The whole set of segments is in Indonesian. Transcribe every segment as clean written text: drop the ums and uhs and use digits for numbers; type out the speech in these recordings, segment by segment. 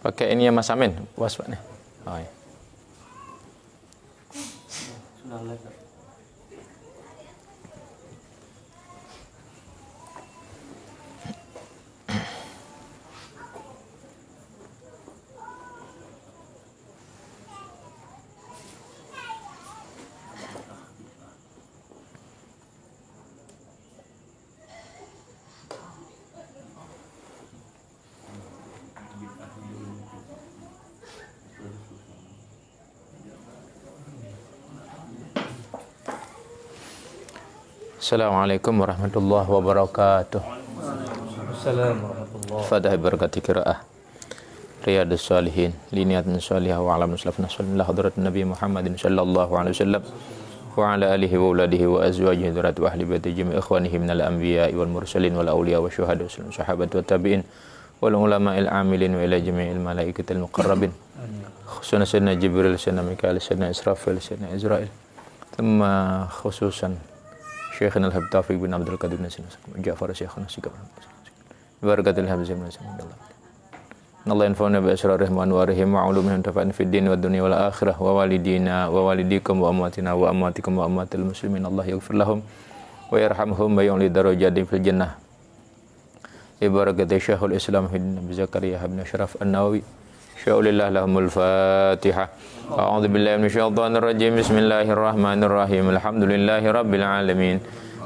Pakai ini ya Mas Amin, was Pak nih. Oh, ya. Sudah live. Assalamualaikum warahmatullahi wabarakatuh. Assalamualaikum warahmatullahi Fadah barakati qiraah Riyadus Salihin Liniatun salihah wa alam nuslafna sallallahu hadrat Nabi Muhammadin sallallahu alaihi wasallam wa ala alihi wa uladihi wa azwajihi dhurat wa ahli baiti jami' ikhwanihi minal anbiya'i wal mursalin wal awliya wa syuhada wa sahabat wa tabi'in wal ulama'il amilin wa ila jami'il malaikatil muqarrabin khususan sayyidina Jibril, sayyidina Mikail, sayyidina Israfil, sayyidina Israel thumma khususan Syekhina Al-Habib Taufiq bin Abdul Qadir Nasir Ja'far Syekhina Sikap Barakatul Hamzah Allah yanfa'una bi asrarihim wa anwarihim wa ulumihim tafa'an fid din wa dunya wal akhirah wa walidina wa walidikum wa amwatina wa amwatikum wa amwatil muslimin Allah yaghfir lahum wa yarhamhum wa yu'li darajatin fil jannah ibarakati Syekhul Islam Nabi Zakaria bin Ashraf An-Nawawi sya'ulillah lahumul Fatihah. A'udzu billahi minasyaitonir rajim. Bismillahirrahmanirrahim. Alhamdulillahi rabbil alamin.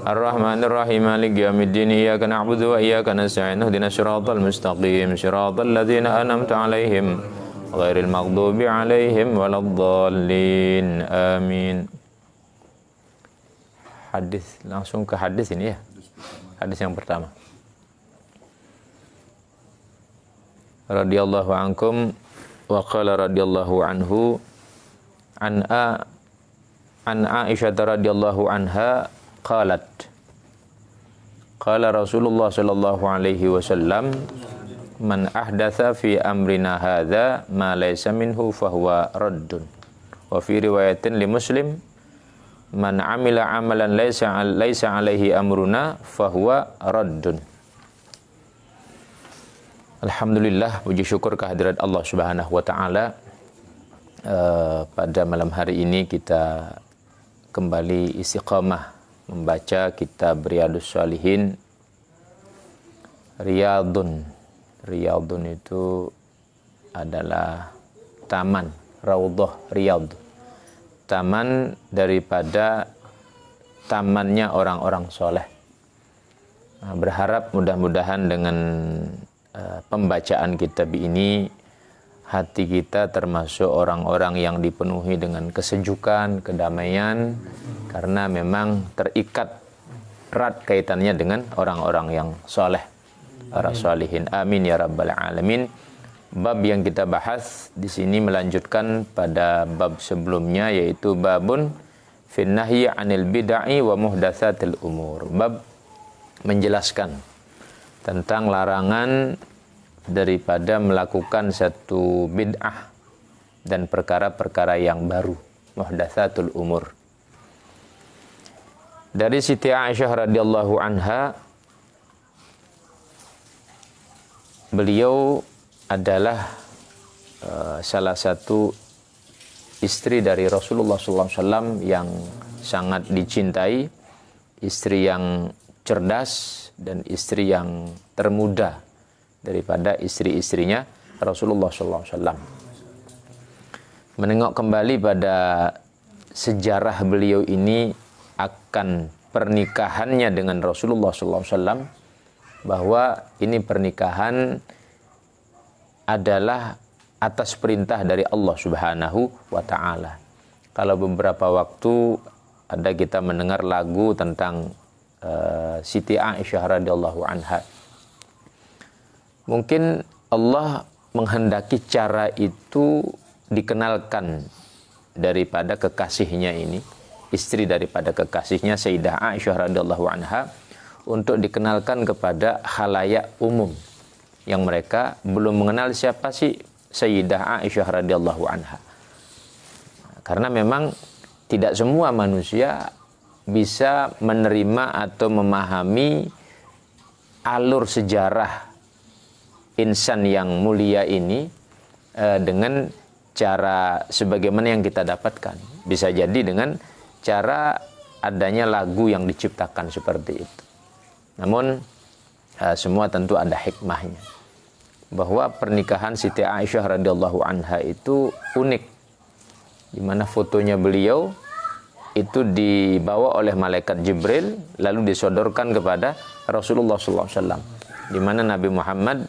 Arrahmanir rahim. Maliki yaumiddin. Iyyaka na'budu wa iyyaka nasta'in. Ihdinas siratal mustaqim. Siratal ladzina an'amta 'alaihim ghairil maghdubi 'alaihim waladdallin. Amin. Hadis, langsung ke hadis ini ya. Hadis yang pertama. Radhiyallahu ankum wa qala radhiyallahu anhu an Aisyah radhiyallahu anha qalat qala Rasulullah sallallahu alaihi wasallam man ahdatsa fi amrina hadza ma laysa minhu fahuwa raddun wa fi riwayatin li Muslim man amila amalan laysa alaihi amruna fahuwa raddun. Alhamdulillah, puji syukur kehadirat Allah Subhanahu wa taala. Pada malam hari ini kita kembali istiqamah membaca kitab Riyadus Shalihin. Riyadun itu adalah taman, raudhah riyad. Taman daripada tamannya orang-orang soleh. Berharap mudah-mudahan dengan pembacaan kitab ini hati kita termasuk orang-orang yang dipenuhi dengan kesejukan, kedamaian, karena memang terikat erat kaitannya dengan orang-orang yang soleh, para sholihin. Amin ya rabbal alamin. Bab yang kita bahas di sini melanjutkan pada bab sebelumnya, yaitu babun fin nahyi 'anil bid'ah wa muhdatsatil umur. Bab menjelaskan tentang larangan daripada melakukan satu bid'ah dan perkara-perkara yang baru, muhdatsatul umur. Dari Siti Aisyah radhiyallahu anha, beliau adalah salah satu istri dari Rasulullah SAW yang sangat dicintai, istri yang cerdas dan istri yang termuda daripada istri-istrinya Rasulullah SAW. Menengok kembali pada sejarah beliau ini akan pernikahannya dengan Rasulullah SAW, bahwa ini pernikahan adalah atas perintah dari Allah Subhanahu wa Ta'ala. Kalau beberapa waktu ada kita mendengar lagu tentang Siti Aisyah radhiyallahu anha. Mungkin Allah menghendaki cara itu dikenalkan daripada kekasihnya ini, istri daripada kekasihnya Sayyidah Aisyah radhiyallahu anha, untuk dikenalkan kepada khalayak umum yang mereka belum mengenal siapa sih Sayyidah Aisyah radhiyallahu anha. Karena memang tidak semua manusia bisa menerima atau memahami alur sejarah insan yang mulia ini, dengan cara sebagaimana yang kita dapatkan. Bisa jadi dengan cara adanya lagu yang diciptakan seperti itu. Namun semua tentu ada hikmahnya. Bahwa pernikahan Siti Aisyah radhiyallahu anha itu unik, di mana fotonya beliau itu dibawa oleh malaikat Jibril lalu disodorkan kepada Rasulullah SAW, di mana Nabi Muhammad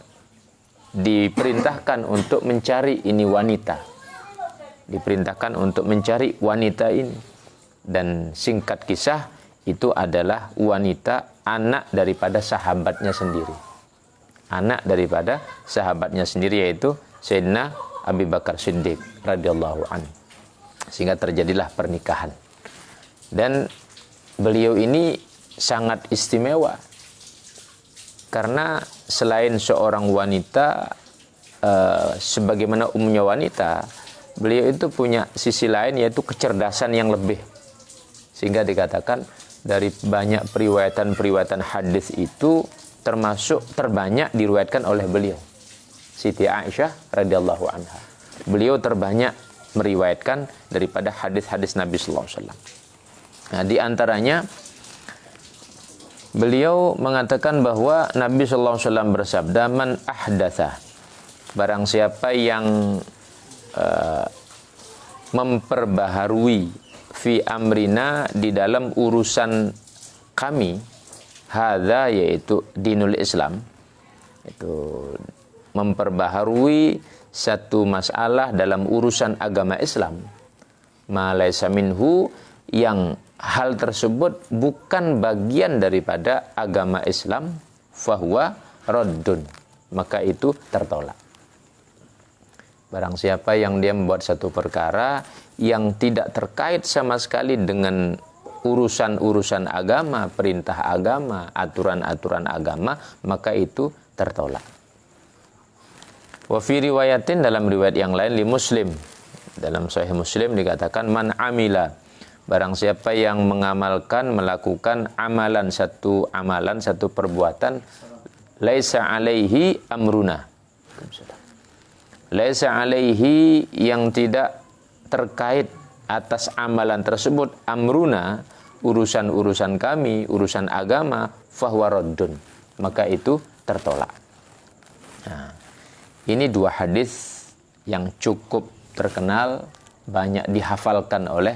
diperintahkan untuk mencari ini wanita, diperintahkan untuk mencari wanita ini. Dan singkat kisah, itu adalah wanita anak daripada sahabatnya sendiri, anak daripada sahabatnya sendiri, yaitu Sayyidina Abu Bakar Siddiq radhiyallahu anhu. Sehingga terjadilah pernikahan. Dan beliau ini sangat istimewa karena selain seorang wanita, sebagaimana umumnya wanita, beliau itu punya sisi lain, yaitu kecerdasan yang lebih. Sehingga dikatakan dari banyak periwayatan hadis itu termasuk terbanyak diriwayatkan oleh beliau, Siti Aisyah radhiyallahu anha. Beliau terbanyak meriwayatkan daripada hadis-hadis Nabi sallallahu alaihi wasallam. Nah, di antaranya beliau mengatakan bahwa Nabi sallallahu alaihi wasallam bersabda, "Man ahdatsa," barang siapa yang memperbaharui fi amrina, di dalam urusan kami, hadza yaitu dinul Islam, itu memperbaharui satu masalah dalam urusan agama Islam, ma laisa minhu, yang hal tersebut bukan bagian daripada agama Islam, fahuwa raddun, maka itu tertolak. Barang siapa yang dia membuat satu perkara yang tidak terkait sama sekali dengan urusan-urusan agama, perintah agama, aturan-aturan agama, maka itu tertolak. Wa fi riwayatin, dalam riwayat yang lain, li Muslim, dalam Sahih Muslim dikatakan, man amila, barang siapa yang mengamalkan, melakukan amalan, satu perbuatan, laisa alaihi amruna, laisa alaihi, yang tidak terkait atas amalan tersebut, amruna, urusan-urusan kami, urusan agama, fahuwa raddun, maka itu tertolak. Nah, ini dua hadis yang cukup terkenal, banyak dihafalkan oleh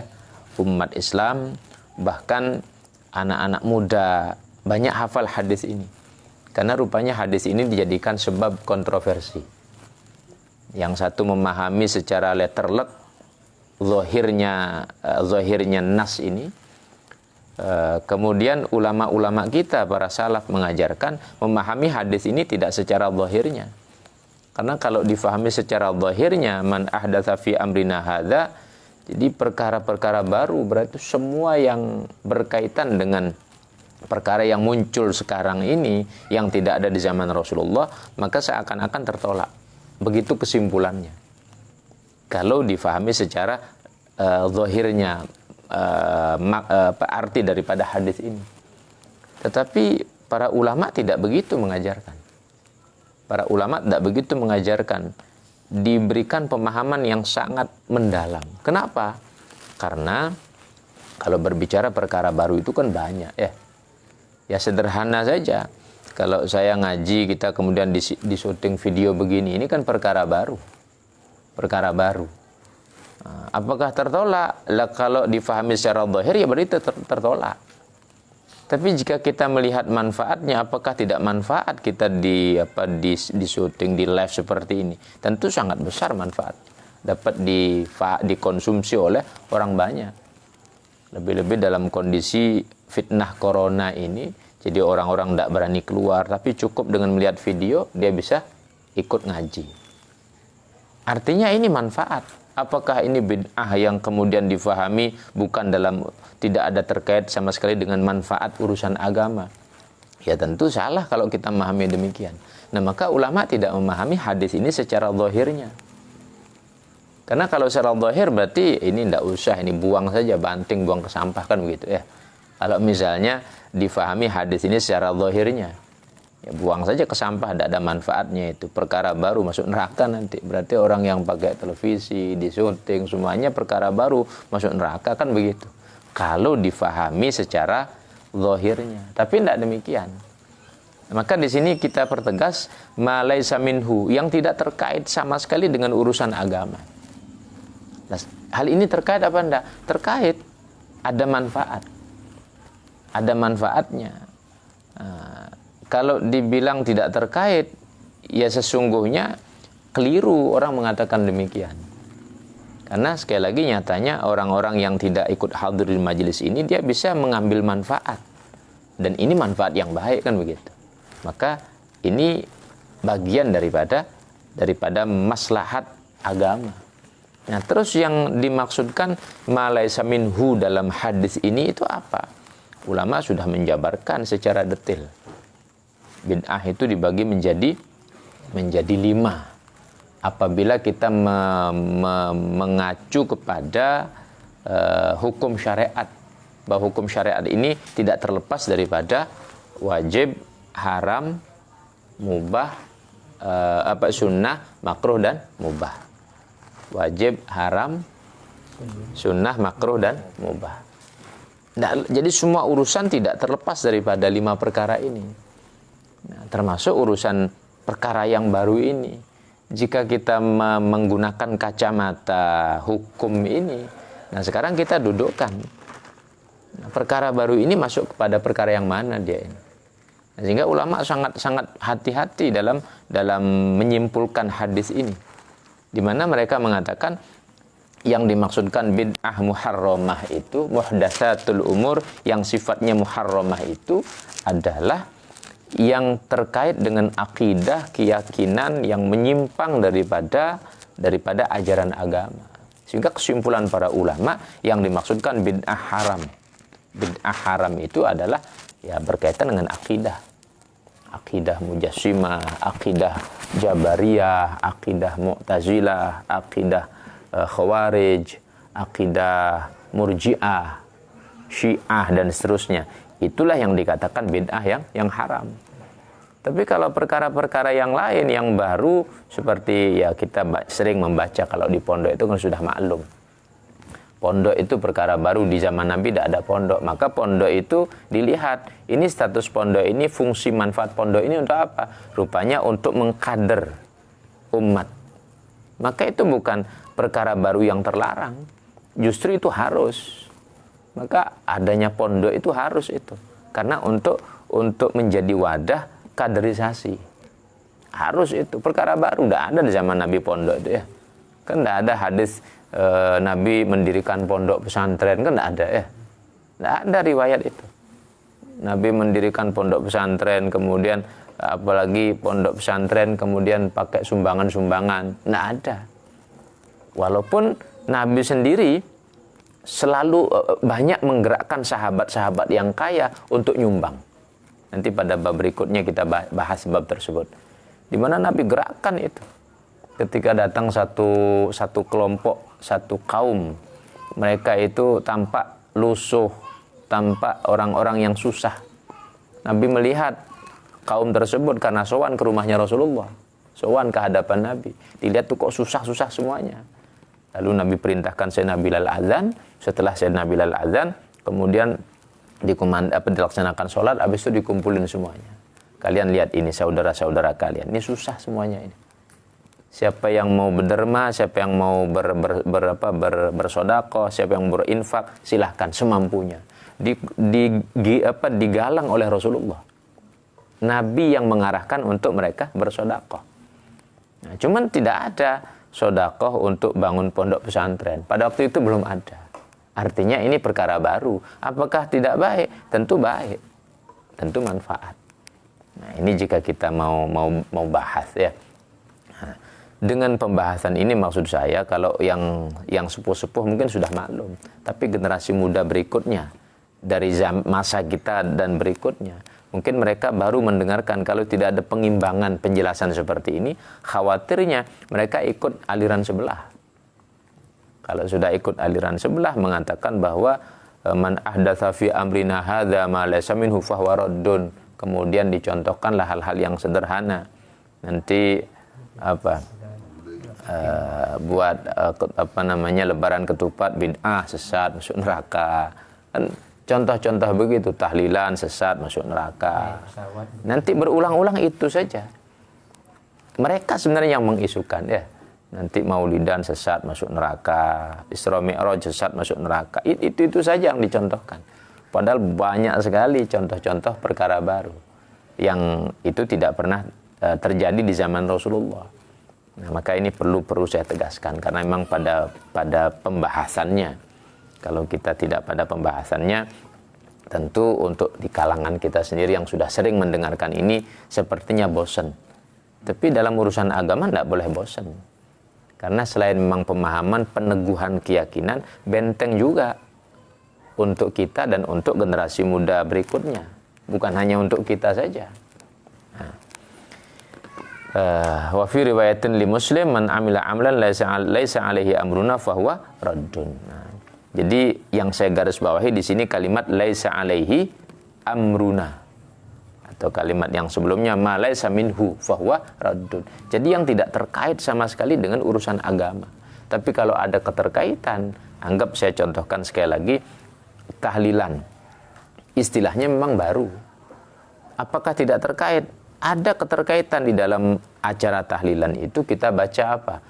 umat Islam, bahkan anak-anak muda banyak hafal hadis ini. Karena rupanya hadis ini dijadikan sebab kontroversi. Yang satu memahami secara letterlek zahirnya nas ini. Kemudian ulama-ulama kita, para salaf, mengajarkan memahami hadis ini tidak secara zahirnya. Karena kalau difahami secara zahirnya, man ahdatsa fi amrina hadza, jadi perkara-perkara baru, berarti semua yang berkaitan dengan perkara yang muncul sekarang ini yang tidak ada di zaman Rasulullah, maka seakan-akan tertolak. Begitu kesimpulannya. Kalau difahami secara zahirnya, arti daripada hadis ini. Tetapi para ulama tidak begitu mengajarkan. Para ulama tidak begitu mengajarkan. Diberikan pemahaman yang sangat mendalam. Kenapa? Karena kalau berbicara perkara baru itu kan banyak ya. Ya sederhana saja. Kalau saya ngaji, kita kemudian disuting video begini, ini kan perkara baru. Perkara baru. Nah, apakah tertolak? Lah, kalau difahami secara zahir ya berarti tertolak. Tapi jika kita melihat manfaatnya, apakah tidak manfaat kita di syuting, di live seperti ini? Tentu sangat besar manfaat. Dapat dikonsumsi oleh orang banyak. Lebih-lebih dalam kondisi fitnah corona ini, jadi orang-orang tidak berani keluar, tapi cukup dengan melihat video, dia bisa ikut ngaji. Artinya ini manfaat. Apakah ini bid'ah yang kemudian difahami bukan tidak ada terkait sama sekali dengan manfaat urusan agama? Ya tentu salah kalau kita memahami demikian. Nah, maka ulama tidak memahami hadis ini secara zahirnya. Karena kalau secara zahir berarti ini tidak usah, ini buang saja, banting, buang ke sampah, kan begitu ya. Kalau misalnya difahami hadis ini secara zahirnya. Ya buang saja ke sampah, tidak ada manfaatnya itu. Perkara baru masuk neraka nanti. Berarti orang yang pakai televisi, disunting, semuanya perkara baru masuk neraka, kan begitu. Kalau difahami secara zahirnya. Tapi tidak demikian. Maka di sini kita pertegas ma laisa minhu, yang tidak terkait sama sekali dengan urusan agama. Nah, hal ini terkait apa enggak? Terkait, ada manfaat. Ada manfaatnya. Kalau dibilang tidak terkait, ya sesungguhnya keliru orang mengatakan demikian. Karena sekali lagi nyatanya orang-orang yang tidak ikut hadir di majelis ini, dia bisa mengambil manfaat. Dan ini manfaat yang baik, kan begitu. Maka ini bagian daripada maslahat agama. Nah, terus yang dimaksudkan ma laisa minhu dalam hadis ini itu apa? Ulama sudah menjabarkan secara detail. Bid'ah itu dibagi menjadi 5. Apabila kita mengacu kepada hukum syariat, bahwa hukum syariat ini tidak terlepas daripada wajib, haram, mubah, sunnah, makruh dan mubah. Wajib, haram, sunnah, makruh dan mubah. Nah, jadi semua urusan tidak terlepas daripada 5 perkara ini. Nah, termasuk urusan perkara yang baru ini. Jika kita menggunakan kacamata hukum ini, nah sekarang kita dudukkan. Nah, perkara baru ini masuk kepada perkara yang mana dia ini? Nah, sehingga ulama sangat hati-hati dalam menyimpulkan hadis ini. Di mana mereka mengatakan yang dimaksudkan bid'ah muharramah itu, muhdatsatul umur, yang sifatnya muharramah itu adalah yang terkait dengan akidah, keyakinan yang menyimpang daripada ajaran agama. Sehingga kesimpulan para ulama yang dimaksudkan bid'ah haram. Bid'ah haram itu adalah ya berkaitan dengan akidah. Akidah Mujassimah, akidah Jabariyah, akidah Mu'tazilah, akidah Khawarij, akidah Murji'ah, Syiah dan seterusnya. Itulah yang dikatakan bid'ah yang haram. Tapi kalau perkara-perkara yang lain yang baru, seperti ya kita sering membaca kalau di pondok itu kan sudah maklum. Pondok itu perkara baru, di zaman Nabi tidak ada pondok. Maka pondok itu dilihat, ini status pondok ini, fungsi manfaat pondok ini untuk apa? Rupanya untuk mengkader umat. Maka itu bukan perkara baru yang terlarang. Justru itu harus. Maka adanya pondok itu harus itu. Karena untuk menjadi wadah kaderisasi. Harus itu. Perkara baru. Tidak ada di zaman Nabi pondok itu ya. Kan tidak ada hadis Nabi mendirikan pondok pesantren. Kan tidak ada ya. Tidak ada riwayat itu. Nabi mendirikan pondok pesantren. Kemudian apalagi pondok pesantren kemudian pakai sumbangan-sumbangan. Tidak ada. Walaupun Nabi sendiri selalu banyak menggerakkan sahabat-sahabat yang kaya untuk nyumbang. Nanti pada bab berikutnya kita bahas bab tersebut. Di mana Nabi gerakkan itu. Ketika datang satu kelompok, satu kaum, mereka itu tampak lusuh, tampak orang-orang yang susah. Nabi melihat kaum tersebut karena sowan ke rumahnya Rasulullah, sowan ke hadapan Nabi. Dilihat tuh kok susah-susah semuanya. Lalu Nabi perintahkan Sayyidina Bilal azan. Setelah Sayyidina Bilal azan, kemudian dilaksanakan sholat, habis itu dikumpulin semuanya. Kalian lihat ini saudara-saudara kalian, ini susah semuanya ini. Siapa yang mau berderma, siapa yang mau bersedekah, siapa yang berinfak, silahkan semampunya. Digalang oleh Rasulullah. Nabi yang mengarahkan untuk mereka bersedekah. Nah, cuman tidak ada sedekah untuk bangun pondok pesantren. Pada waktu itu belum ada. Artinya ini perkara baru. Apakah tidak baik? Tentu baik. Tentu manfaat. Nah, ini jika kita mau bahas ya. Nah, dengan pembahasan ini maksud saya kalau yang sepuh-sepuh mungkin sudah maklum, tapi generasi muda berikutnya dari masa kita dan berikutnya mungkin mereka baru mendengarkan. Kalau tidak ada pengimbangan penjelasan seperti ini, khawatirnya mereka ikut aliran sebelah. Kalau sudah ikut aliran sebelah mengatakan bahwa man ahdatsa fi amrina hadza ma laysa minhu fahuwa raddun. kemudian dicontohkanlah hal-hal yang sederhana. Nanti buat lebaran ketupat bid'ah, sesat, masuk neraka. Kan contoh-contoh begitu, tahlilan sesat, masuk neraka. Nanti berulang-ulang itu saja. Mereka sebenarnya yang mengisukan ya. Nanti maulidan sesat, masuk neraka. Isra Mi'raj sesat, masuk neraka. Itu saja yang dicontohkan. Padahal banyak sekali contoh-contoh perkara baru yang itu tidak pernah terjadi di zaman Rasulullah. Nah, maka ini perlu saya tegaskan karena memang pada pembahasannya, kalau kita tidak pada pembahasannya, tentu untuk di kalangan kita sendiri yang sudah sering mendengarkan ini sepertinya bosan. Tapi dalam urusan agama tidak boleh bosan. Karena selain memang pemahaman, peneguhan keyakinan, benteng juga untuk kita dan untuk generasi muda berikutnya. Bukan hanya untuk kita saja. Wa fi riwayatin li Muslim man amila amlan laisa alaihi amruna fahuwa raddun. Jadi yang saya garis bawahi di sini kalimat laisa alaihi amruna, atau kalimat yang sebelumnya ma laisa minhu fahuwa raddun. Jadi yang tidak terkait sama sekali dengan urusan agama. Tapi kalau ada keterkaitan, anggap saya contohkan sekali lagi, tahlilan. Istilahnya memang baru. Apakah tidak terkait? Ada keterkaitan di dalam acara tahlilan itu. Kita baca apa?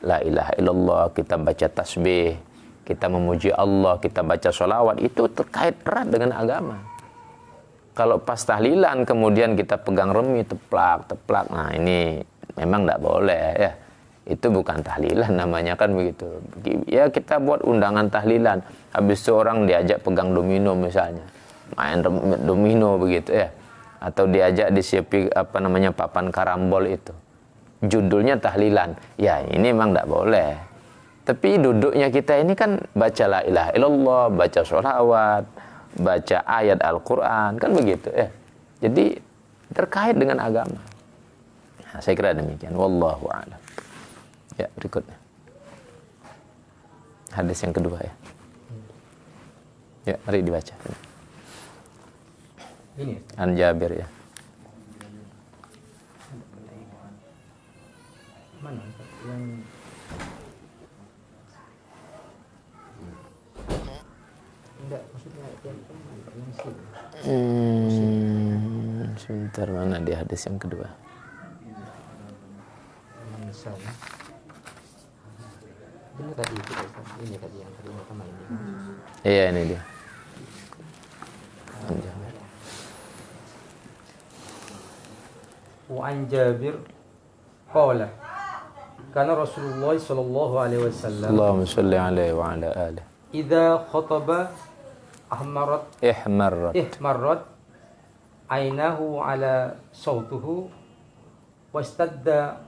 La ilaha illallah, kita baca tasbih, kita memuji Allah, kita baca sholawat. Itu terkait erat dengan agama. Kalau pas tahlilan kemudian kita pegang remi, teplak, nah ini memang tidak boleh ya. Itu bukan tahlilan namanya, kan begitu. Ya kita buat undangan tahlilan, habis itu orang diajak pegang domino misalnya, main domino begitu ya, atau diajak disiapi papan karambol itu, judulnya tahlilan. Ya ini memang tidak boleh. Tapi duduknya kita ini kan baca la ilaha illallah, baca sholawat, baca ayat Al-Quran, kan begitu ya. Jadi terkait dengan agama. Nah, saya kira demikian. Wallahu a'lam. Ya, berikutnya. Hadis yang kedua ya. Ya, mari dibaca. Ini An Jabir ya. mana yang enggak, maksudnya yang Sebentar, mana di hadis yang kedua? misalnya ini tadi itu ini tadi yang tadi sama ini. Iya, ini dia. An Jabir. Wa an Jabir qala kana Rasulullah sallallahu alaihi wasallam Allahumma shalli alaihi wa ala alihi. idza khataba ihmarrat ainahu ala sautuhu wastadda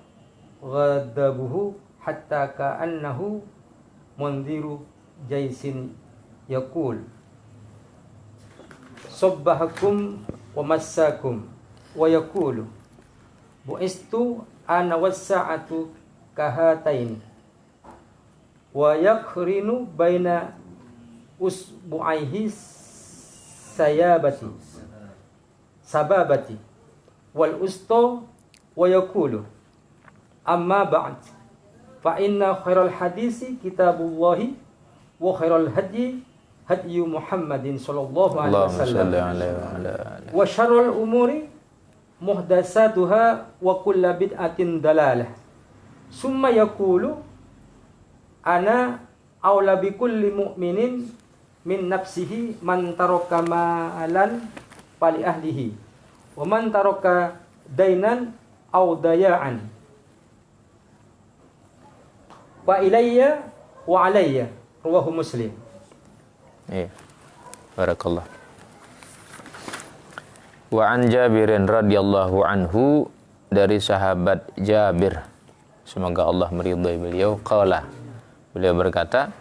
ghadabuhu hatta ka'annahu mundiru jaisin yaqul sabbahakum wa massakum wa yaqulu bu'istu ana was-sa'atu kahataini wa yakhrinu baina usbu'aihi sababati wal usta wa yaqulu amma ba'd fa inna khairal hadisi kitabullahi wa khairal hadyi hadyu Muhammadin sallallahu alaihi wasallam wa syarrul umuri muhdatsatuha wa kullu bid'atin dalalah summa yaqulu ana aula bi kulli mu'minin min nafsihi man taraka malan pali ahlihi wa man taraka dainan aw daya'an wa ilayya wa alayya rawahu Muslim. Iya. Barakallah. Wa an Jabirin radhiyallahu anhu, dari sahabat Jabir, semoga Allah meridhai beliau, qala, beliau berkata,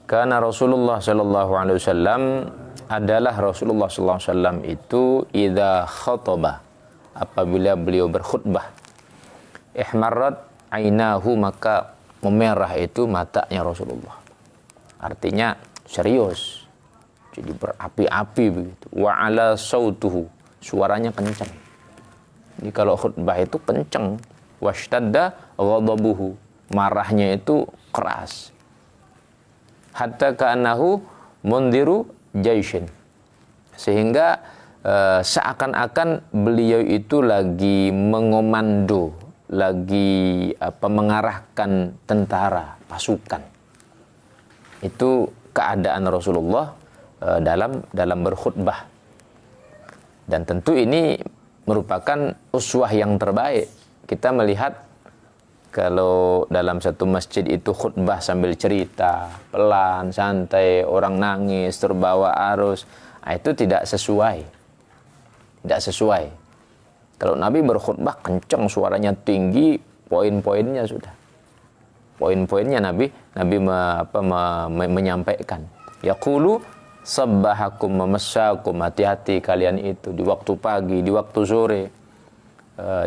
kana Rasulullah sallallahu alaihi wasallam, adalah Rasulullah sallallahu alaihi wasallam itu idza khataba, apabila beliau berkhutbah, ihmarrat ainahu, maka memerah itu matanya Rasulullah. Artinya serius, jadi berapi-api begitu. Wa ala sautuhu, suaranya kencang. Jadi kalau khutbah itu kencang, washtadda ghadabuhu, marahnya itu keras. Hatta ka'annahu mundiru jaishin, sehingga seakan-akan beliau itu lagi mengomando, lagi mengarahkan tentara, pasukan. Itu keadaan Rasulullah dalam berkhutbah. Dan tentu ini merupakan uswah yang terbaik. Kita melihat kalau dalam satu masjid itu khutbah sambil cerita, pelan, santai, orang nangis, terbawa arus, itu tidak sesuai. Tidak sesuai. Kalau Nabi berkhutbah kencang, suaranya tinggi, poin-poinnya sudah. Poin-poinnya Nabi menyampaikan. Yaqulu sabbahakum memesakum, hati-hati kalian itu di waktu pagi, di waktu sore,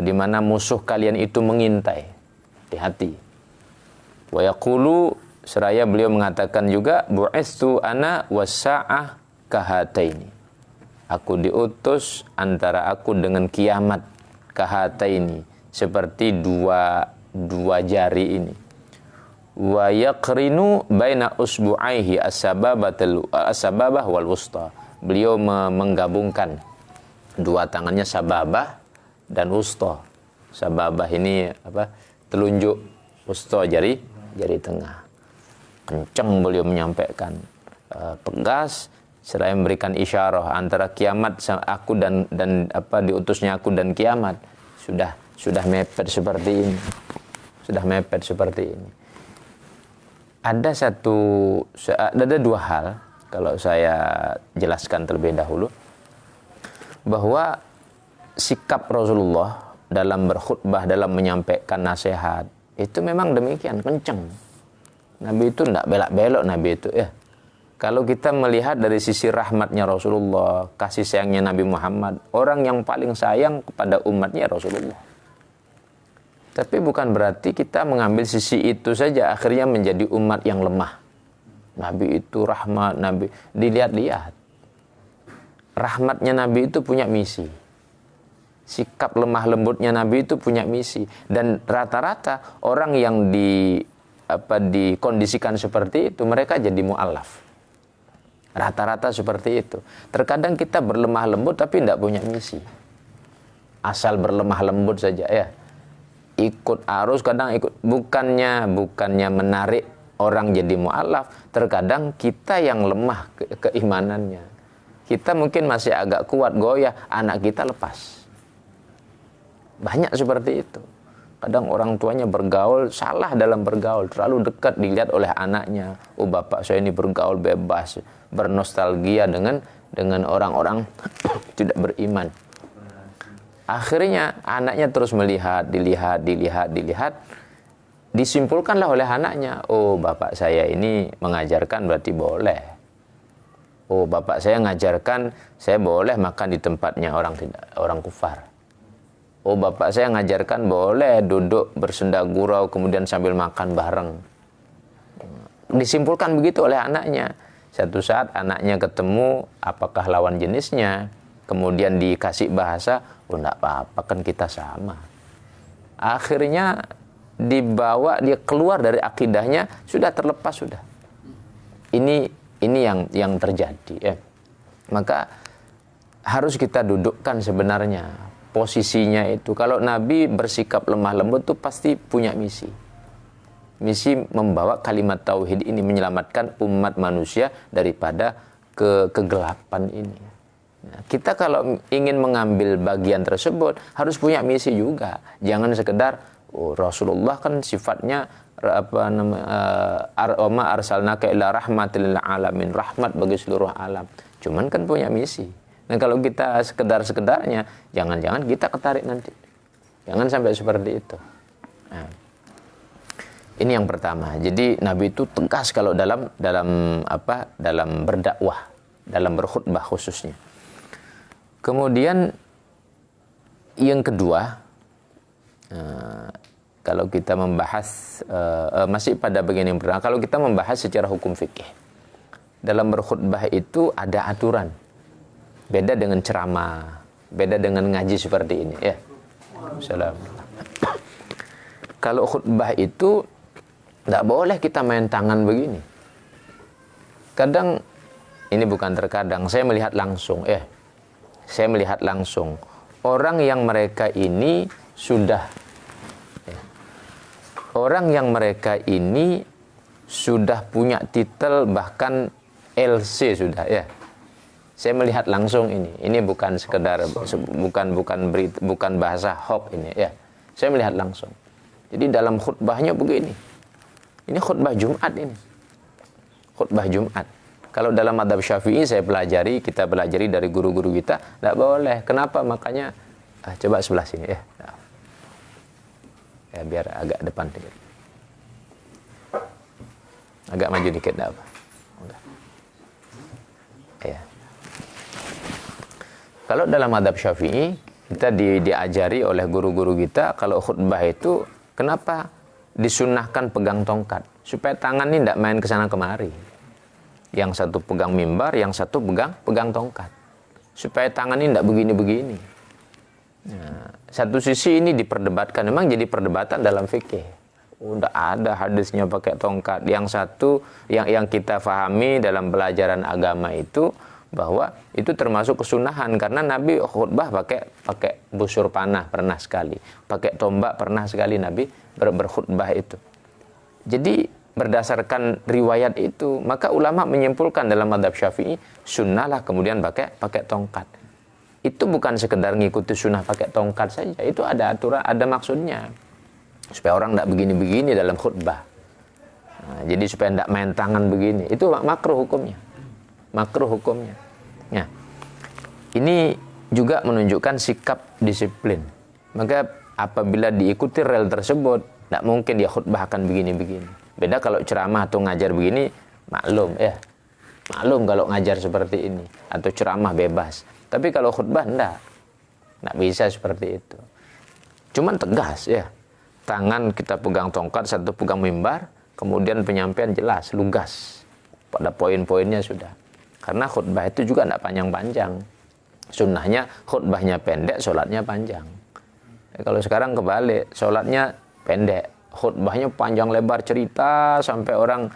di mana musuh kalian itu mengintai. Hati-hati. Wa yaqulu, seraya beliau mengatakan juga, bu'istu ana wasa'ah kahataini. Aku diutus antara aku dengan kiamat, kahataini, seperti dua jari ini. Wa yaqrinu baina usbu'aihi as-sababah wal wusta. Beliau menggabungkan dua tangannya, sababah dan wusta. Sababah ini telunjuk, wusta jari tengah. Kencang beliau menyampaikan, tegas, seraya memberikan isyarah antara kiamat aku dan diutusnya aku dan kiamat sudah mepet seperti ini. Sudah mepet seperti ini. Ada dua hal kalau saya jelaskan terlebih dahulu, bahwa sikap Rasulullah dalam berkhutbah, dalam menyampaikan nasihat itu memang demikian, kencang. Nabi itu tidak belak-belok, Nabi itu ya. Kalau kita melihat dari sisi rahmatnya Rasulullah, kasih sayangnya Nabi Muhammad, orang yang paling sayang kepada umatnya Rasulullah. Tapi bukan berarti kita mengambil sisi itu saja akhirnya menjadi umat yang lemah. Nabi itu rahmat, Nabi dilihat-lihat. Rahmatnya Nabi itu punya misi. Sikap lemah lembutnya Nabi itu punya misi. Dan rata-rata orang yang dikondisikan seperti itu, mereka jadi mu'alaf. Rata-rata seperti itu. Terkadang kita berlemah lembut tapi tidak punya misi. Asal berlemah lembut saja ya. Ikut arus, kadang ikut, bukannya menarik orang jadi mu'alaf. Terkadang kita yang lemah keimanannya. Kita mungkin masih agak kuat goyah, anak kita lepas. Banyak seperti itu. Kadang orang tuanya bergaul, salah dalam bergaul, terlalu dekat dilihat oleh anaknya. Oh, bapak saya ini bergaul bebas, bernostalgia dengan orang-orang tidak beriman. Akhirnya anaknya terus melihat, dilihat. Disimpulkanlah oleh anaknya, oh bapak saya ini mengajarkan berarti boleh. Oh bapak saya ngajarkan saya boleh makan di tempatnya orang kufar. Oh bapak saya ngajarkan boleh duduk bersenda gurau kemudian sambil makan bareng. Disimpulkan begitu oleh anaknya. Satu saat anaknya ketemu apakah lawan jenisnya, kemudian dikasih bahasa, oh enggak apa-apa kan kita sama. Akhirnya dibawa, dia keluar dari akidahnya, sudah terlepas sudah. Ini yang terjadi ya. Maka harus kita dudukkan sebenarnya posisinya itu. Kalau Nabi bersikap lemah lembut itu pasti punya misi. Misi membawa kalimat tauhid ini, menyelamatkan umat manusia daripada kegelapan ini. Nah, kita kalau ingin mengambil bagian tersebut harus punya misi juga. Jangan sekedar Rasulullah kan sifatnya arsalnaka ila rahmatil alamin, rahmat bagi seluruh alam. Cuman kan punya misi. Nah kalau kita sekedar-sekedarnya, jangan-jangan kita ketarik nanti. Jangan sampai seperti itu. Nah, ini yang pertama. Jadi Nabi itu tegas kalau dalam berdakwah, dalam berkhutbah khususnya. Kemudian yang kedua, kalau kita membahas masih pada bagian yang pertama, kalau kita membahas secara hukum fikih, dalam berkhutbah itu ada aturan. Beda dengan ceramah. Beda dengan ngaji seperti ini ya. Salam. Kalau khutbah itu tidak boleh kita main tangan begini. Kadang, ini bukan terkadang, saya melihat langsung ya. Saya melihat langsung orang yang mereka ini sudah punya titel bahkan LC sudah ya. Saya melihat langsung ini. Ini bukan sekedar bukan bahasa hoax ini ya. Saya melihat langsung. Jadi dalam khutbahnya begini. Ini khutbah Jumat ini. Khutbah Jumat. Kalau dalam madhab Syafi'i kita pelajari dari guru-guru kita, tidak boleh. Kenapa? Makanya coba sebelah sini ya. Ya biar agak depan dikit. Agak maju dikit enggak apa. Ya. Kalau dalam madhab Syafi'i, kita diajari oleh guru-guru kita, kalau khutbah itu, kenapa disunnahkan pegang tongkat? Supaya tangan ini tidak main ke sana kemari. Yang satu pegang mimbar, yang satu pegang tongkat. Supaya tangan ini tidak begini-begini. Nah, satu sisi ini diperdebatkan, memang jadi perdebatan dalam fikih. Udah ada hadisnya pakai tongkat. Yang satu, yang kita fahami dalam pelajaran agama itu, bahwa itu termasuk kesunahan karena Nabi khutbah pakai busur panah pernah sekali, pakai tombak pernah sekali Nabi berkhutbah itu. Jadi berdasarkan riwayat itu, maka ulama menyimpulkan dalam mazhab Syafi'i sunnahlah kemudian pakai tongkat. Itu bukan sekedar ngikuti sunnah pakai tongkat saja, itu ada aturan, ada maksudnya supaya orang tidak begini-begini dalam khutbah. Nah, jadi supaya tidak main tangan begini, itu makruh hukumnya. Makruh hukumnya. Nah, ini juga menunjukkan sikap disiplin. Maka apabila diikuti rel tersebut, tidak mungkin dia khutbah akan begini-begini. Beda kalau ceramah atau ngajar begini, maklum ya. Maklum kalau ngajar seperti ini atau ceramah bebas. Tapi kalau khutbah enggak bisa seperti itu. Cuman tegas ya. Tangan kita pegang tongkat, satu pegang mimbar, kemudian penyampaian jelas, lugas. Pada poin-poinnya sudah. Karena khutbah itu juga tidak panjang-panjang. Sunnahnya khutbahnya pendek, sholatnya panjang. Kalau sekarang kebalik, sholatnya pendek, khutbahnya panjang lebar cerita sampai orang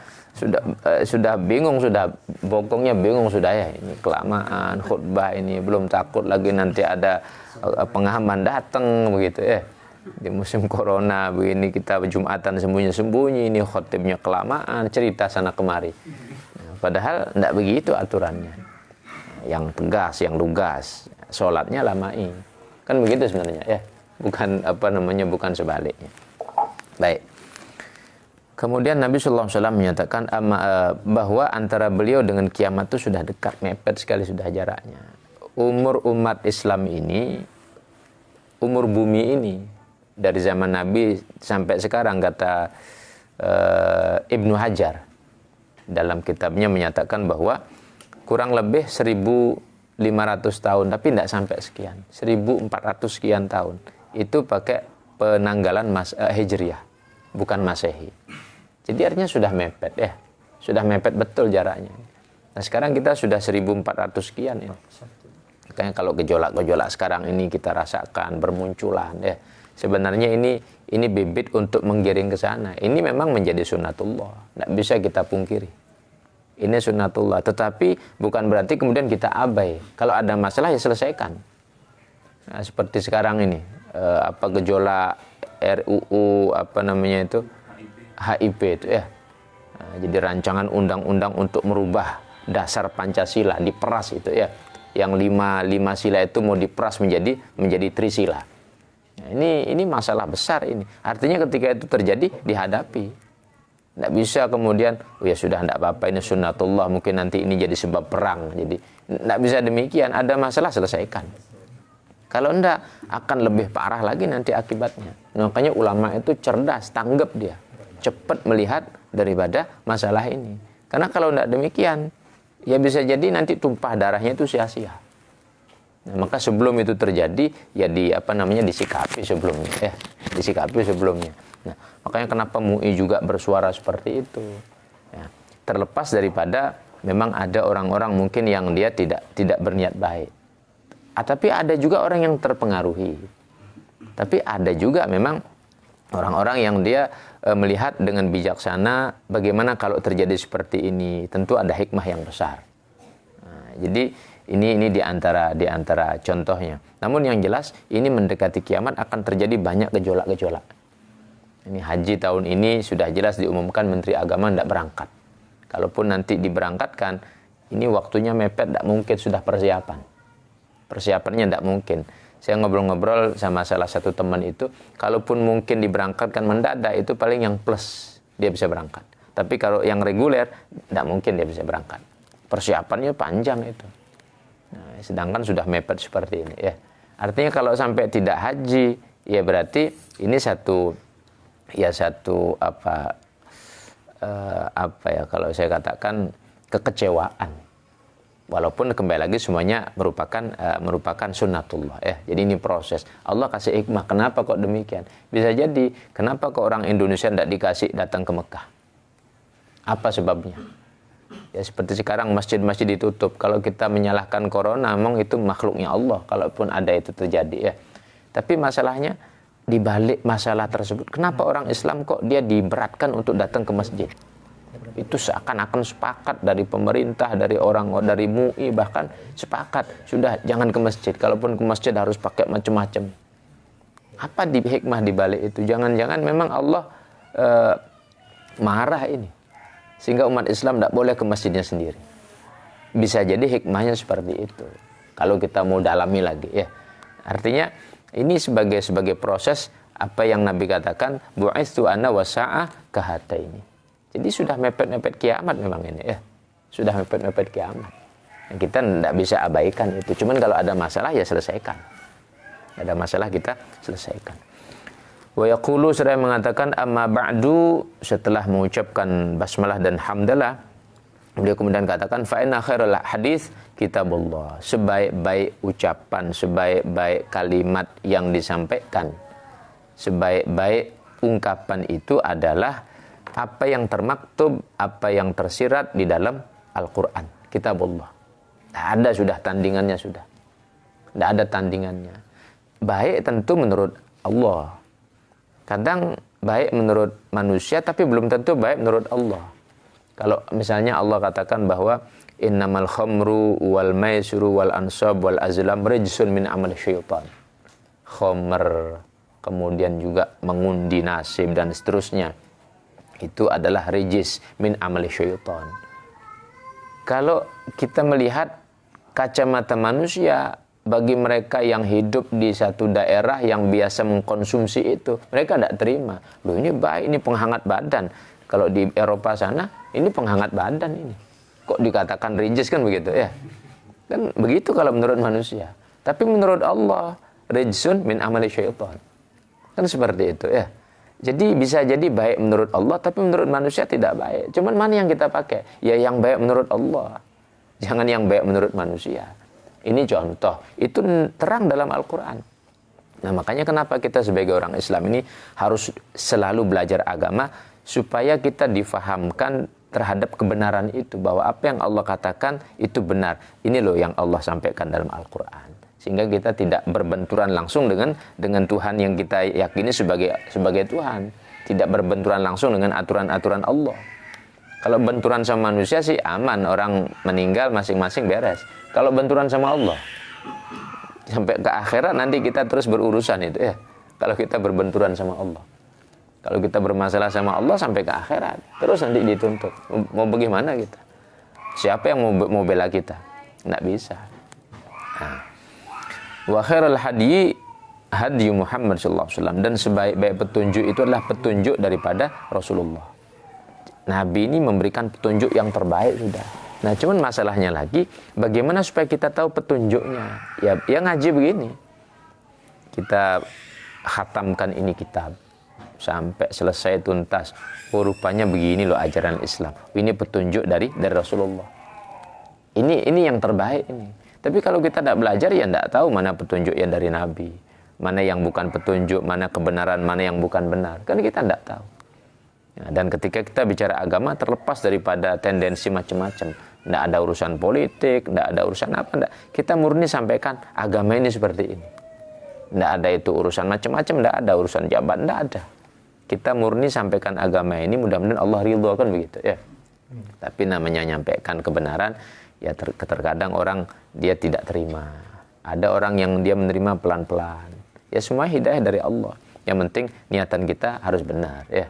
sudah bingung, sudah bokongnya bingung sudah ya. Ini kelamaan khutbah ini, belum takut lagi nanti ada penghaman datang begitu ya. Di musim corona begini kita Jumatan sembunyi-sembunyi, ini khotibnya kelamaan cerita sana kemari. Padahal tidak begitu aturannya. Yang tegas, yang lugas, sholatnya lamain. Kan begitu sebenarnya ya. Bukan sebaliknya. Baik. Kemudian Nabi SAW menyatakan bahwa antara beliau dengan kiamat itu sudah dekat, mepet sekali sudah jaraknya. Umur umat Islam ini, umur bumi ini, dari zaman Nabi sampai sekarang, kata Ibnu Hajar dalam kitabnya menyatakan bahwa kurang lebih 1.500 tahun, tapi tidak sampai sekian, 1.400 sekian tahun. Itu pakai penanggalan Hijriyah, bukan Masehi. Jadi artinya sudah mepet ya, sudah mepet betul jaraknya. Nah sekarang kita sudah 1.400 sekian ya. Makanya kalau gejolak-gejolak sekarang ini kita rasakan bermunculan ya. Sebenarnya ini bibit untuk menggiring ke sana. Ini memang menjadi sunnatullah, tidak bisa kita pungkiri. Ini sunnatullah, tetapi bukan berarti kemudian kita abai. Kalau ada masalah ya selesaikan. Nah, seperti sekarang ini, gejolak RUU HIP itu ya. Nah, jadi rancangan undang-undang untuk merubah dasar Pancasila, diperas itu ya. Yang lima sila itu mau diperas menjadi trisila. Nah, ini masalah besar ini. Artinya ketika itu terjadi dihadapi. Tidak bisa kemudian, oh ya sudah tidak apa-apa, ini sunnatullah, mungkin nanti ini jadi sebab perang. Jadi tidak bisa demikian. Ada masalah selesaikan. Kalau tidak akan lebih parah lagi nanti akibatnya. Makanya ulama itu cerdas, tanggap dia, cepat melihat daripada masalah ini. Karena kalau tidak demikian, ya bisa jadi nanti tumpah darahnya itu sia-sia. Nah, maka sebelum itu terjadi ya disikapi sebelumnya ya, disikapi sebelumnya. Nah, makanya kenapa MUI juga bersuara seperti itu. Ya, terlepas daripada memang ada orang-orang mungkin yang dia tidak berniat baik. Tapi ada juga orang yang terpengaruhi. Tapi ada juga memang orang-orang yang dia melihat dengan bijaksana bagaimana kalau terjadi seperti ini. Tentu ada hikmah yang besar. Nah, jadi ini di antara contohnya. Namun yang jelas ini mendekati kiamat akan terjadi banyak gejolak-gejolak. Ini haji tahun ini sudah jelas diumumkan Menteri Agama tidak berangkat. Kalaupun nanti diberangkatkan, ini waktunya mepet, tidak mungkin sudah persiapan. Persiapannya tidak mungkin. Saya ngobrol-ngobrol sama salah satu teman itu, kalaupun mungkin diberangkatkan mendadak, itu paling yang plus dia bisa berangkat. Tapi kalau yang reguler, tidak mungkin dia bisa berangkat. Persiapannya panjang itu. Nah, sedangkan sudah mepet seperti ini. Ya. Artinya kalau sampai tidak haji, ya berarti ini satu kalau saya katakan kekecewaan. Walaupun kembali lagi semuanya merupakan sunnatullah ya. Jadi ini proses. Allah kasih hikmah. Kenapa kok demikian? Bisa jadi kenapa kok orang Indonesia tidak dikasih datang ke Mekah? Apa sebabnya? Ya seperti sekarang masjid-masjid ditutup. Kalau kita menyalahkan corona, memang itu makhluknya Allah. Kalaupun ada itu terjadi ya. Tapi masalahnya di balik masalah tersebut, kenapa orang Islam kok dia diberatkan untuk datang ke masjid? Itu seakan-akan sepakat dari pemerintah, dari MUI bahkan sepakat sudah jangan ke masjid. Kalaupun ke masjid harus pakai macam-macam. Apa hikmah di balik itu? Jangan-jangan memang Allah marah ini sehingga umat Islam tidak boleh ke masjidnya sendiri. Bisa jadi hikmahnya seperti itu. Kalau kita mau dalami lagi ya. Artinya ini sebagai proses apa yang Nabi katakan, bu'istu ana wasa'ah kahataini. Jadi sudah mepet-mepet kiamat memang ini ya. Sudah mepet-mepet kiamat. Kita tidak bisa abaikan itu. Cuman kalau ada masalah ya selesaikan. Ada masalah kita selesaikan. Wa yaqulu, seraya mengatakan, amma ba'du, setelah mengucapkan basmalah dan hamdalah, beliau kemudian katakan, fa inna khairul hadis kitabullah. Sebaik-baik ucapan, sebaik-baik kalimat yang disampaikan, sebaik-baik ungkapan itu adalah apa yang termaktub, apa yang tersirat di dalam Al-Quran, kitabullah. Tidak ada sudah tandingannya sudah. Tidak ada tandingannya. Baik tentu menurut Allah. Kadang baik menurut manusia, tapi belum tentu baik menurut Allah. Kalau misalnya Allah katakan bahwa innamal khamru wal maisiru wal ansab wal azlam rijsun min amal syaitan. Khamr, kemudian juga mengundi nasib dan seterusnya. Itu adalah rijis min amali syaitan. Kalau kita melihat kacamata manusia, bagi mereka yang hidup di satu daerah yang biasa mengkonsumsi itu, mereka tidak terima. Loh ini baik, ini penghangat badan. Kalau di Eropa sana, ini penghangat badan ini. Kok dikatakan rijis kan begitu ya? Kan begitu kalau menurut manusia. Tapi menurut Allah, rijsun min amali syaitan. Kan seperti itu ya. Jadi bisa jadi baik menurut Allah, tapi menurut manusia tidak baik. Cuman mana yang kita pakai? Ya yang baik menurut Allah. Jangan yang baik menurut manusia. Ini contoh. Itu terang dalam Al-Quran. Nah makanya kenapa kita sebagai orang Islam ini harus selalu belajar agama, supaya kita difahamkan terhadap kebenaran itu. Bahwa apa yang Allah katakan itu benar. Ini loh yang Allah sampaikan dalam Al-Quran. Sehingga kita tidak berbenturan langsung dengan Tuhan yang kita yakini sebagai Tuhan. Tidak berbenturan langsung dengan aturan-aturan Allah. Kalau benturan sama manusia sih aman, orang meninggal masing-masing beres. Kalau benturan sama Allah, sampai ke akhirat nanti kita terus berurusan itu ya. Kalau kita berbenturan sama Allah. Kalau kita bermasalah sama Allah sampai ke akhirat, terus nanti dituntut. Mau bagaimana kita? Siapa yang mau bela kita? Nggak bisa. Nah. Wa khairul hadi Muhammad sallallahu alaihi wasallam, dan sebaik-baik petunjuk itu adalah petunjuk daripada Rasulullah. Nabi ini memberikan petunjuk yang terbaik sudah. Nah, cuman masalahnya lagi bagaimana supaya kita tahu petunjuknya? Ya ngaji begini. Kita khatamkan ini kitab sampai selesai tuntas. Oh, rupanya begini loh ajaran Islam. Ini petunjuk dari Rasulullah. Ini yang terbaik ini. Tapi kalau kita tidak belajar, ya tidak tahu mana petunjuk yang dari Nabi. Mana yang bukan petunjuk, mana kebenaran, mana yang bukan benar. Kan kita tidak tahu. Ya, dan ketika kita bicara agama, terlepas daripada tendensi macam-macam. Tidak ada urusan politik, tidak ada urusan apa. Enggak. Kita murni sampaikan agama ini seperti ini. Tidak ada itu urusan macam-macam, tidak ada urusan jabatan, tidak ada. Kita murni sampaikan agama ini, mudah-mudahan Allah ridho, kan begitu ya. Tapi namanya nyampaikan kebenaran, ya terkadang orang dia tidak terima. Ada orang yang dia menerima pelan-pelan. Ya semua hidayah dari Allah. Yang penting niatan kita harus benar ya.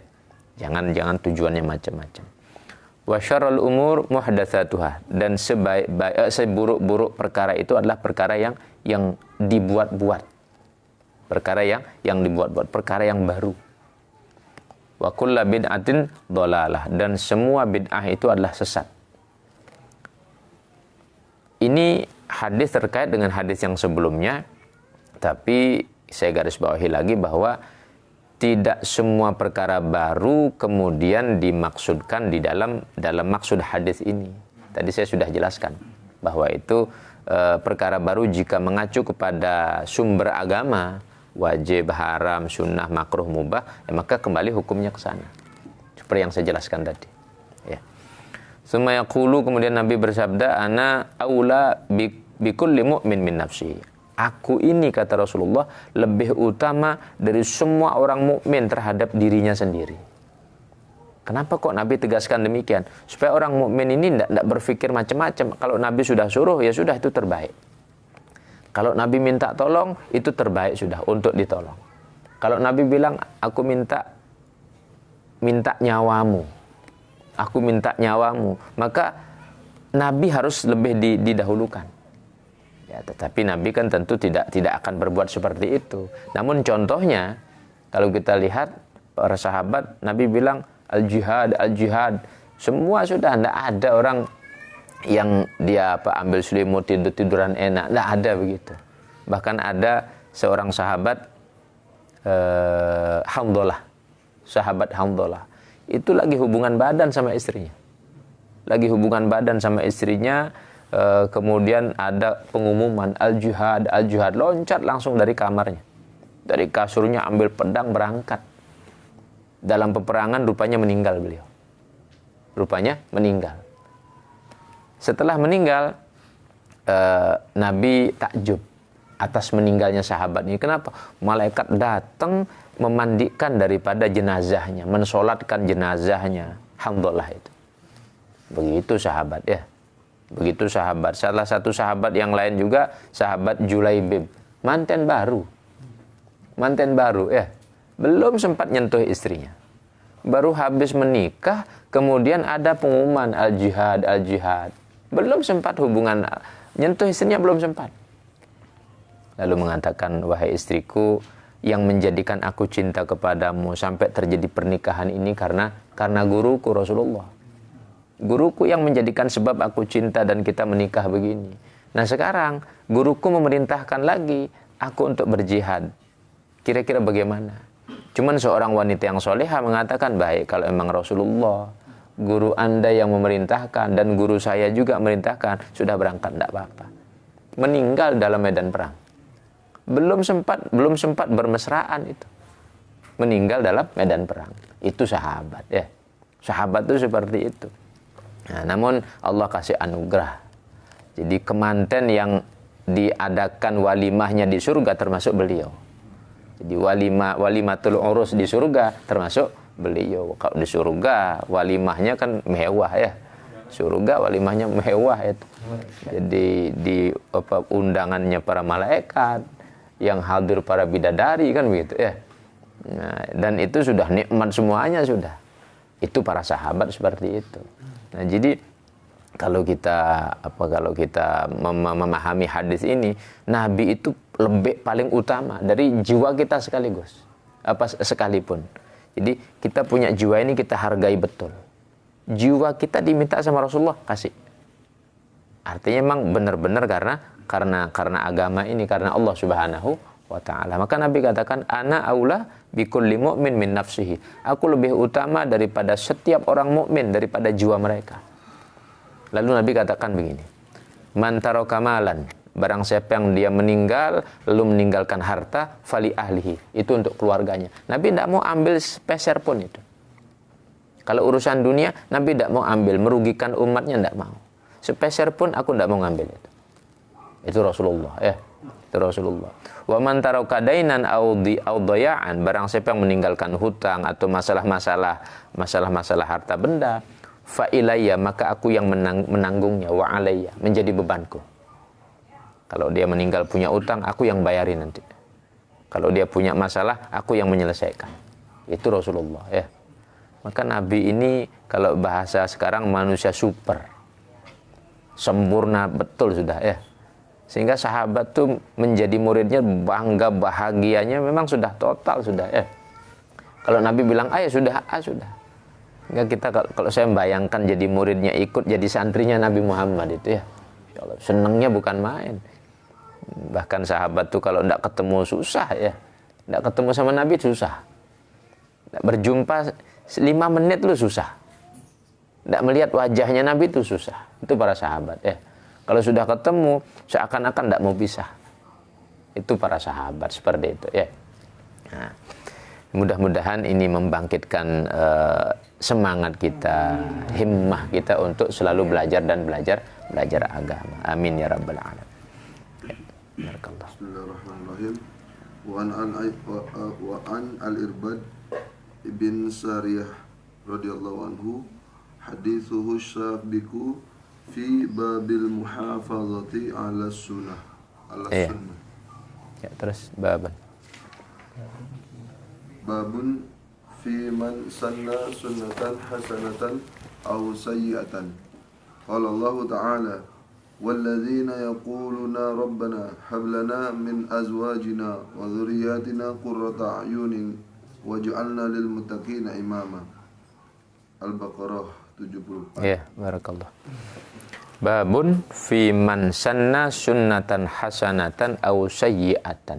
Jangan tujuannya macam-macam. Wa syarrul umur muhdatsatuha, dan seburuk-buruk perkara itu adalah perkara yang dibuat-buat. Perkara yang dibuat-buat, perkara yang baru. Wa kullu bid'atin dhalalah, dan semua bid'ah itu adalah sesat. Ini hadis terkait dengan hadis yang sebelumnya, tapi saya garis bawahi lagi bahwa tidak semua perkara baru kemudian dimaksudkan di dalam maksud hadis ini. Tadi saya sudah jelaskan bahwa itu perkara baru jika mengacu kepada sumber agama, wajib, haram, sunnah, makruh, mubah, ya maka kembali hukumnya ke sana. Seperti yang saya jelaskan tadi. Ya. Summa yaqulu, kemudian Nabi bersabda, ana aula bikulli mu'min min nafsi. Aku ini, kata Rasulullah, lebih utama dari semua orang mukmin terhadap dirinya sendiri. Kenapa kok Nabi tegaskan demikian? Supaya orang mukmin ini tidak berpikir macam-macam. Kalau Nabi sudah suruh, ya sudah, itu terbaik. Kalau Nabi minta tolong, itu terbaik sudah untuk ditolong. Kalau Nabi bilang, aku minta nyawamu, aku minta nyawamu, maka Nabi harus lebih didahulukan. Ya, tetapi Nabi kan tentu tidak akan berbuat seperti itu. Namun contohnya, kalau kita lihat para sahabat, Nabi bilang al-jihad, al-jihad. Semua sudah, tidak ada orang yang dia ambil selimut, tiduran enak, tidak ada begitu. Bahkan ada seorang sahabat Hamdalah, sahabat Hamdalah, itu lagi hubungan badan sama istrinya. Kemudian ada pengumuman al-jihad, al-jihad, loncat langsung dari kamarnya, dari kasurnya ambil pedang berangkat. Dalam peperangan rupanya meninggal beliau. Setelah meninggal, Nabi takjub atas meninggalnya sahabat ini. Kenapa? Malaikat datang memandikan daripada jenazahnya, mensolatkan jenazahnya. Alhamdulillah itu. Begitu sahabat ya. Begitu sahabat. Salah satu sahabat yang lain juga, sahabat Julaibib, manten baru ya, belum sempat nyentuh istrinya, baru habis menikah, kemudian ada pengumuman al-jihad, al-jihad, belum sempat hubungan, nyentuh istrinya belum sempat. Lalu mengatakan, wahai istriku, yang menjadikan aku cinta kepadamu sampai terjadi pernikahan ini karena guruku Rasulullah. Guruku yang menjadikan sebab aku cinta dan kita menikah begini. Nah sekarang guruku memerintahkan lagi aku untuk berjihad. Kira-kira bagaimana? Cuman seorang wanita yang soleha mengatakan, baik, kalau emang Rasulullah, guru anda yang memerintahkan dan guru saya juga memerintahkan, sudah berangkat, tidak apa-apa. Meninggal dalam medan perang. Belum sempat bermesraan itu. Meninggal dalam medan perang. Itu sahabat ya. Sahabat itu seperti itu. Nah, namun Allah kasih anugerah. Jadi kemanten yang diadakan walimahnya di surga termasuk beliau. Jadi walimatul urus di surga termasuk beliau. Kalau di surga walimahnya kan mewah ya. Surga walimahnya mewah itu. Jadi di undangannya para malaikat, yang hadir para bidadari kan begitu ya. Nah, dan itu sudah nikmat semuanya sudah. Itu para sahabat seperti itu. Nah, jadi kalau kita memahami hadis ini, Nabi itu paling utama dari jiwa kita sekalipun. Jadi kita punya jiwa ini kita hargai betul. Jiwa kita diminta sama Rasulullah, kasih. Artinya memang benar-benar karena agama ini, karena Allah Subhanahu wa ta'ala. Maka Nabi katakan, ana aula bikulli mu'min min nafsihi. Aku lebih utama daripada setiap orang mukmin, daripada jiwa mereka. Lalu Nabi katakan begini, man taraka malan, barang siapa yang dia meninggal lalu meninggalkan harta, fali ahlihi, itu untuk keluarganya. Nabi tidak mau ambil sepeser pun itu. Kalau urusan dunia, Nabi tidak mau ambil, merugikan umatnya tidak mau. sepeser pun aku tidak mau ngambil itu. Itu Rasulullah, ya. Itu Rasulullah. Wa man taraka dainan aw daya'an, barang siapa yang meninggalkan hutang atau masalah-masalah harta benda, fa ilayya, maka aku yang menanggungnya, wa alayya, menjadi bebanku. Kalau dia meninggal punya utang, aku yang bayarin nanti. Kalau dia punya masalah, aku yang menyelesaikan. Itu Rasulullah, ya. Maka Nabi ini kalau bahasa sekarang manusia super, sempurna betul sudah, ya. Sehingga sahabat tuh menjadi muridnya bangga bahagianya memang sudah total sudah, ya. Kalau Nabi bilang ayo sudah, sudah. Enggak, kita kalau saya membayangkan jadi muridnya ikut jadi santrinya Nabi Muhammad itu, ya. Ya Allah, senangnya bukan main. Bahkan sahabat tuh kalau tidak ketemu susah, ya. Tidak ketemu sama Nabi susah. Tidak berjumpa 5 menit lu susah. Tidak melihat wajahnya Nabi itu susah. Itu para sahabat, ya. Kalau sudah ketemu seakan-akan tidak mau pisah. Itu para sahabat seperti itu, ya. Nah, mudah-mudahan ini membangkitkan semangat kita, himmah kita untuk selalu belajar dan belajar agama. Amin ya rabbal alamin. Barakallah. Bismillahirrahmanirrahim. Wa an al-Irbad ibn Sariyah radhiyallahu anhu hadithuhu syabiku fi babil muhafazati ala sunnah. Sunnah. Ya, terus babun fi man sanna sunnatan hasanatan aw sayyi'atan. Qala Allah Ta'ala والذين يقولون ربنا هب لنا من أزواجنا وذرياتنا قرة أعين واجعلنا للمتقين إماما. Al-Baqarah 70. Ya, barakallah. Babun fi man sanna sunnatan hasanatan aw sayyi'atan.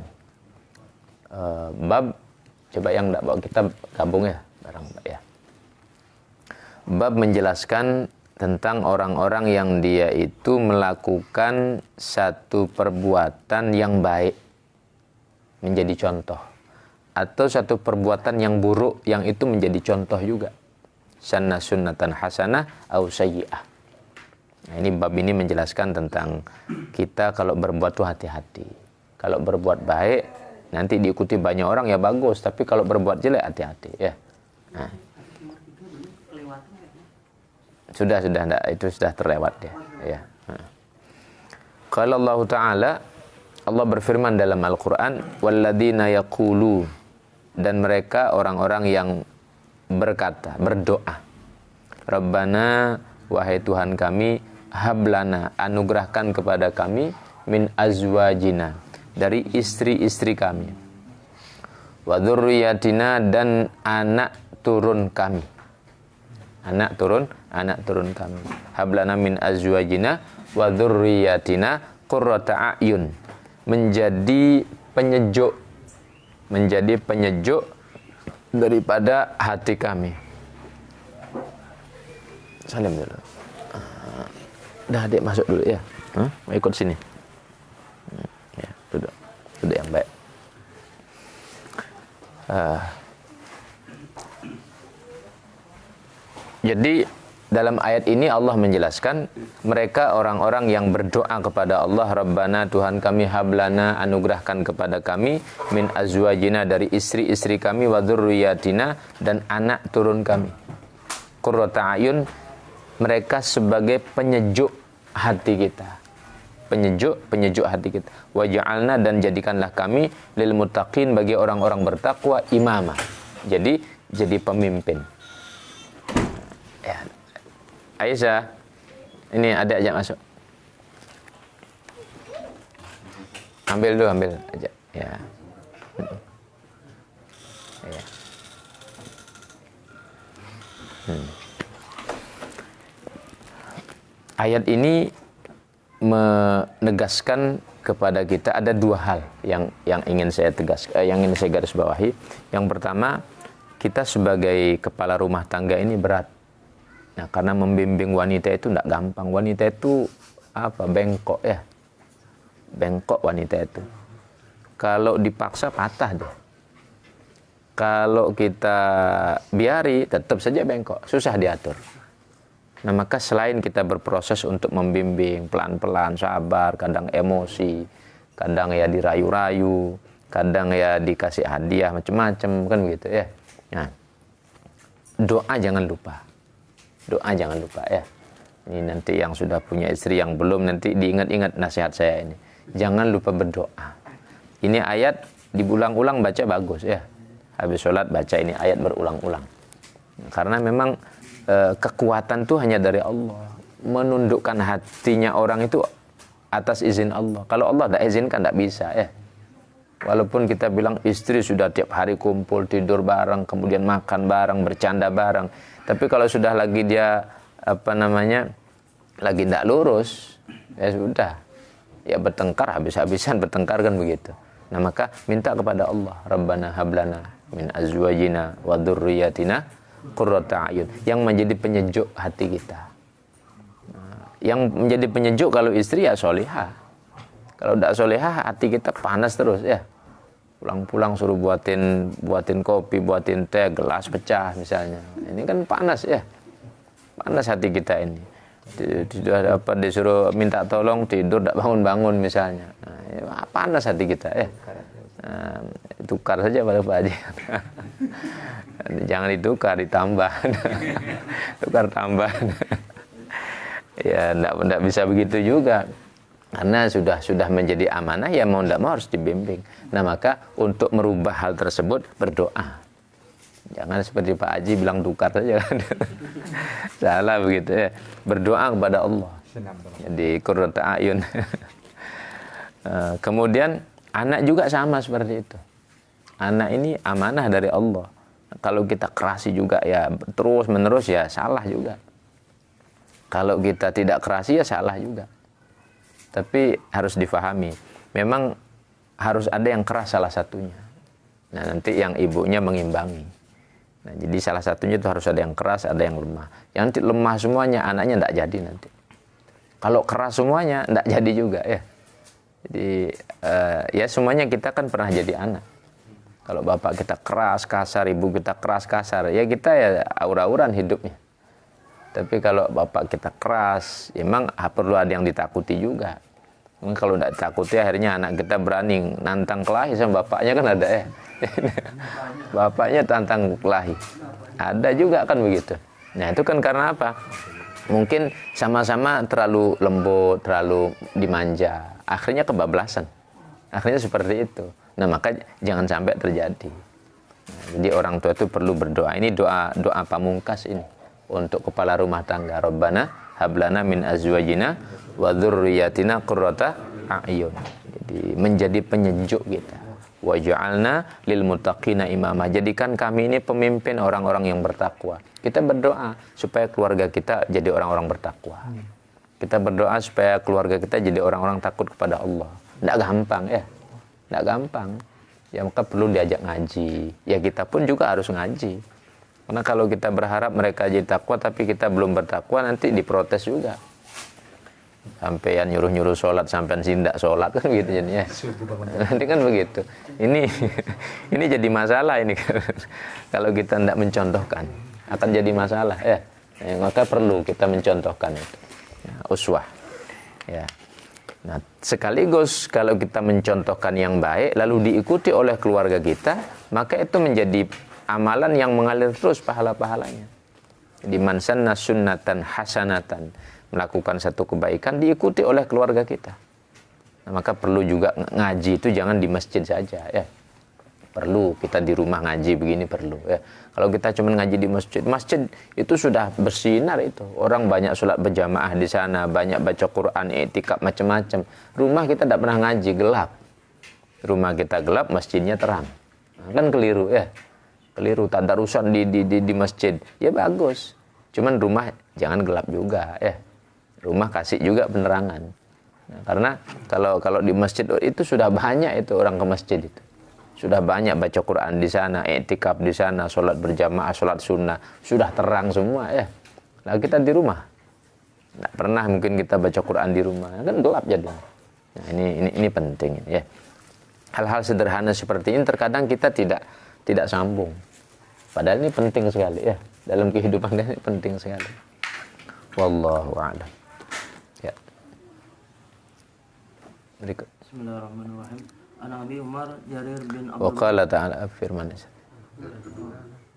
Bab, coba yang enggak bawa kitab gabung ya, barang ya. Bab menjelaskan tentang orang-orang yang dia itu melakukan satu perbuatan yang baik menjadi contoh, atau satu perbuatan yang buruk yang itu menjadi contoh juga. Sanna sunnatan hasanah au sayyi'ah. Nah, ini bab ini menjelaskan tentang kita kalau berbuat tuh hati-hati. Kalau berbuat baik nanti diikuti banyak orang ya bagus, tapi kalau berbuat jelek hati-hati, ya. Nah. Sudah enggak, itu sudah terlewat ya. Qala Allah Ta'ala, Allah berfirman dalam Al-Qur'an, walladzina yaqulu, dan mereka orang-orang yang berkata, berdoa, Rabbana, wahai Tuhan kami, hablana, anugerahkan kepada kami, min azwajina, dari istri-istri kami, wa dzurriyyatina, dan anak turun kami, anak turun kami, hablana min azwajina wa dzurriyyatina qurrata a'yun, menjadi penyejuk daripada hati kami. Salim dulu. Dah, adik masuk dulu ya. Mau ikut sini. Ya, duduk yang baik. Jadi dalam ayat ini Allah menjelaskan mereka orang-orang yang berdoa kepada Allah, Rabbana, Tuhan kami, hablana, anugerahkan kepada kami, min azwajina, dari istri-istri kami, wa dzurriyyatina, dan anak turun kami, qurrata a'yun, mereka sebagai penyejuk hati kita, penyejuk hati kita, waj'alna, dan jadikanlah kami, lil muttaqin, bagi orang-orang bertakwa, imama, jadi pemimpin. Ya. Aisyah, ini ada aja masuk. Ambil aja. Ya. Ya. Ayat ini menegaskan kepada kita ada 2 hal yang ingin saya yang ingin saya garis bawahi. Yang pertama, kita sebagai kepala rumah tangga ini berat. Nah, karena membimbing wanita itu tidak gampang. Wanita itu bengkok ya. Bengkok wanita itu. Kalau dipaksa patah deh. Kalau kita biari tetap saja bengkok, susah diatur. Nah maka selain kita berproses untuk membimbing pelan-pelan, sabar, kadang emosi, kadang ya dirayu-rayu, kadang ya dikasih hadiah macam-macam kan begitu ya. Nah, doa jangan lupa. Doa jangan lupa ya. Ini nanti yang sudah punya istri, yang belum, nanti diingat-ingat nasihat saya ini. Jangan lupa berdoa. Ini ayat diulang-ulang baca bagus ya. Habis sholat baca ini ayat berulang-ulang. Karena memang kekuatan itu hanya dari Allah. Menundukkan hatinya orang itu atas izin Allah. Kalau Allah tidak izinkan tidak bisa ya. Walaupun kita bilang istri sudah tiap hari kumpul, tidur bareng, kemudian makan bareng, bercanda bareng. Tapi kalau sudah lagi dia lagi tidak lurus, ya sudah, ya bertengkar habis-habisan bertengkar kan begitu. Nah maka minta kepada Allah, Rabbana hablana min azwajina wa dzurriyyatina qurrata a'yun, yang menjadi penyejuk hati kita. Nah, yang menjadi penyejuk kalau istri ya solihah. Kalau tidak solihah hati kita panas terus ya. Pulang-pulang suruh buatin kopi, buatin teh, gelas pecah misalnya. Ini kan panas ya. Panas hati kita ini. Sudah disuruh minta tolong tidur tidak bangun-bangun misalnya. Nah, ya, panas hati kita ya. Nah, tukar saja pada Pak Haji. Jangan ditukar, ditambah. Tukar tambah. Ya tidak bisa begitu juga. Karena sudah menjadi amanah, ya mau tidak mau harus dibimbing. Nah maka untuk merubah hal tersebut berdoa. Jangan seperti Pak Haji bilang tukar saja. Salah begitu ya. Berdoa kepada Allah. Jadi qurrata a'yun. Kemudian anak juga sama seperti itu. Anak ini amanah dari Allah. Kalau kita kerasi juga ya terus menerus ya salah juga. Kalau kita tidak kerasi ya salah juga. Tapi harus difahami, memang harus ada yang keras salah satunya. Nah nanti yang ibunya mengimbangi. Nah jadi salah satunya itu harus ada yang keras, ada yang lemah. Yang nanti lemah semuanya, anaknya tidak jadi nanti. Kalau keras semuanya, tidak jadi juga ya. Jadi ya semuanya kita kan pernah jadi anak. Kalau bapak kita keras, kasar, ibu kita keras, kasar, ya kita ya aur-auran hidupnya. Tapi kalau bapak kita keras, emang perlu ada yang ditakuti juga. Kalau tidak ditakuti, akhirnya anak kita berani nantang kelahi sama bapaknya kan ada ya. Bapaknya tantang kelahi. Ada juga kan begitu. Nah itu kan karena apa? Mungkin sama-sama terlalu lembut, terlalu dimanja. Akhirnya kebablasan. Akhirnya seperti itu. Nah maka jangan sampai terjadi. Nah, jadi orang tua itu perlu berdoa. Ini doa pamungkas ini. Untuk kepala rumah tangga, Rabbana hablana min azwajina wa dzurriyyatina qurrata a'yun. Jadi menjadi penyejuk kita. Wa ja'alna lil muttaqina imama. Jadikan kami ini pemimpin orang-orang yang bertakwa. Kita berdoa supaya keluarga kita jadi orang-orang bertakwa. Kita berdoa supaya keluarga kita jadi orang-orang takut kepada Allah. Tidak gampang ya. Tidak gampang. Ya maka perlu diajak ngaji. Ya kita pun juga harus ngaji. Karena kalau kita berharap mereka jadi takwa tapi kita belum bertakwa, nanti diprotes juga. Sampean nyuruh-nyuruh sholat, sampean tidak sholat kan gitu jadinya. Nanti kan begitu. Ini jadi masalah ini. Kalau kita tidak mencontohkan, akan jadi masalah ya. Maka perlu kita mencontohkan itu. Ya, uswah. Ya. Nah, sekaligus kalau kita mencontohkan yang baik lalu diikuti oleh keluarga kita, maka itu menjadi amalan yang mengalir terus pahala-pahalanya. Di man sanna sunnatan hasanatan, melakukan satu kebaikan diikuti oleh keluarga kita. Nah, maka perlu juga ngaji itu jangan di masjid saja ya. Perlu kita di rumah ngaji begini perlu ya. Kalau kita cuma ngaji di masjid itu sudah bersinar itu. Orang banyak sholat berjamaah di sana, banyak baca Quran, i'tikaf macam-macam. Rumah kita tidak pernah ngaji, gelap. Rumah kita gelap, masjidnya terang. Nah, kan keliru ya. Keliru, tadarusan di masjid ya bagus, cuman rumah jangan gelap juga ya, rumah kasih juga penerangan. Nah, karena kalau di masjid itu sudah banyak itu orang ke masjid itu sudah banyak baca Quran di sana, i'tikaf di sana, sholat berjamaah, sholat sunnah, sudah terang semua ya. Nah kita di rumah nggak pernah mungkin kita baca Quran di rumah, kan gelap jadi. Nah ini penting ya. Hal-hal sederhana seperti ini terkadang kita tidak sambung. Padahal ini penting sekali ya. Dalam kehidupan ini penting sekali. Wallahu a'lam. Ya. Berikut. Bismillahirrahmanirrahim. An Abi Umar Jarir bin Wa Abdullah. qala ta'ala firman.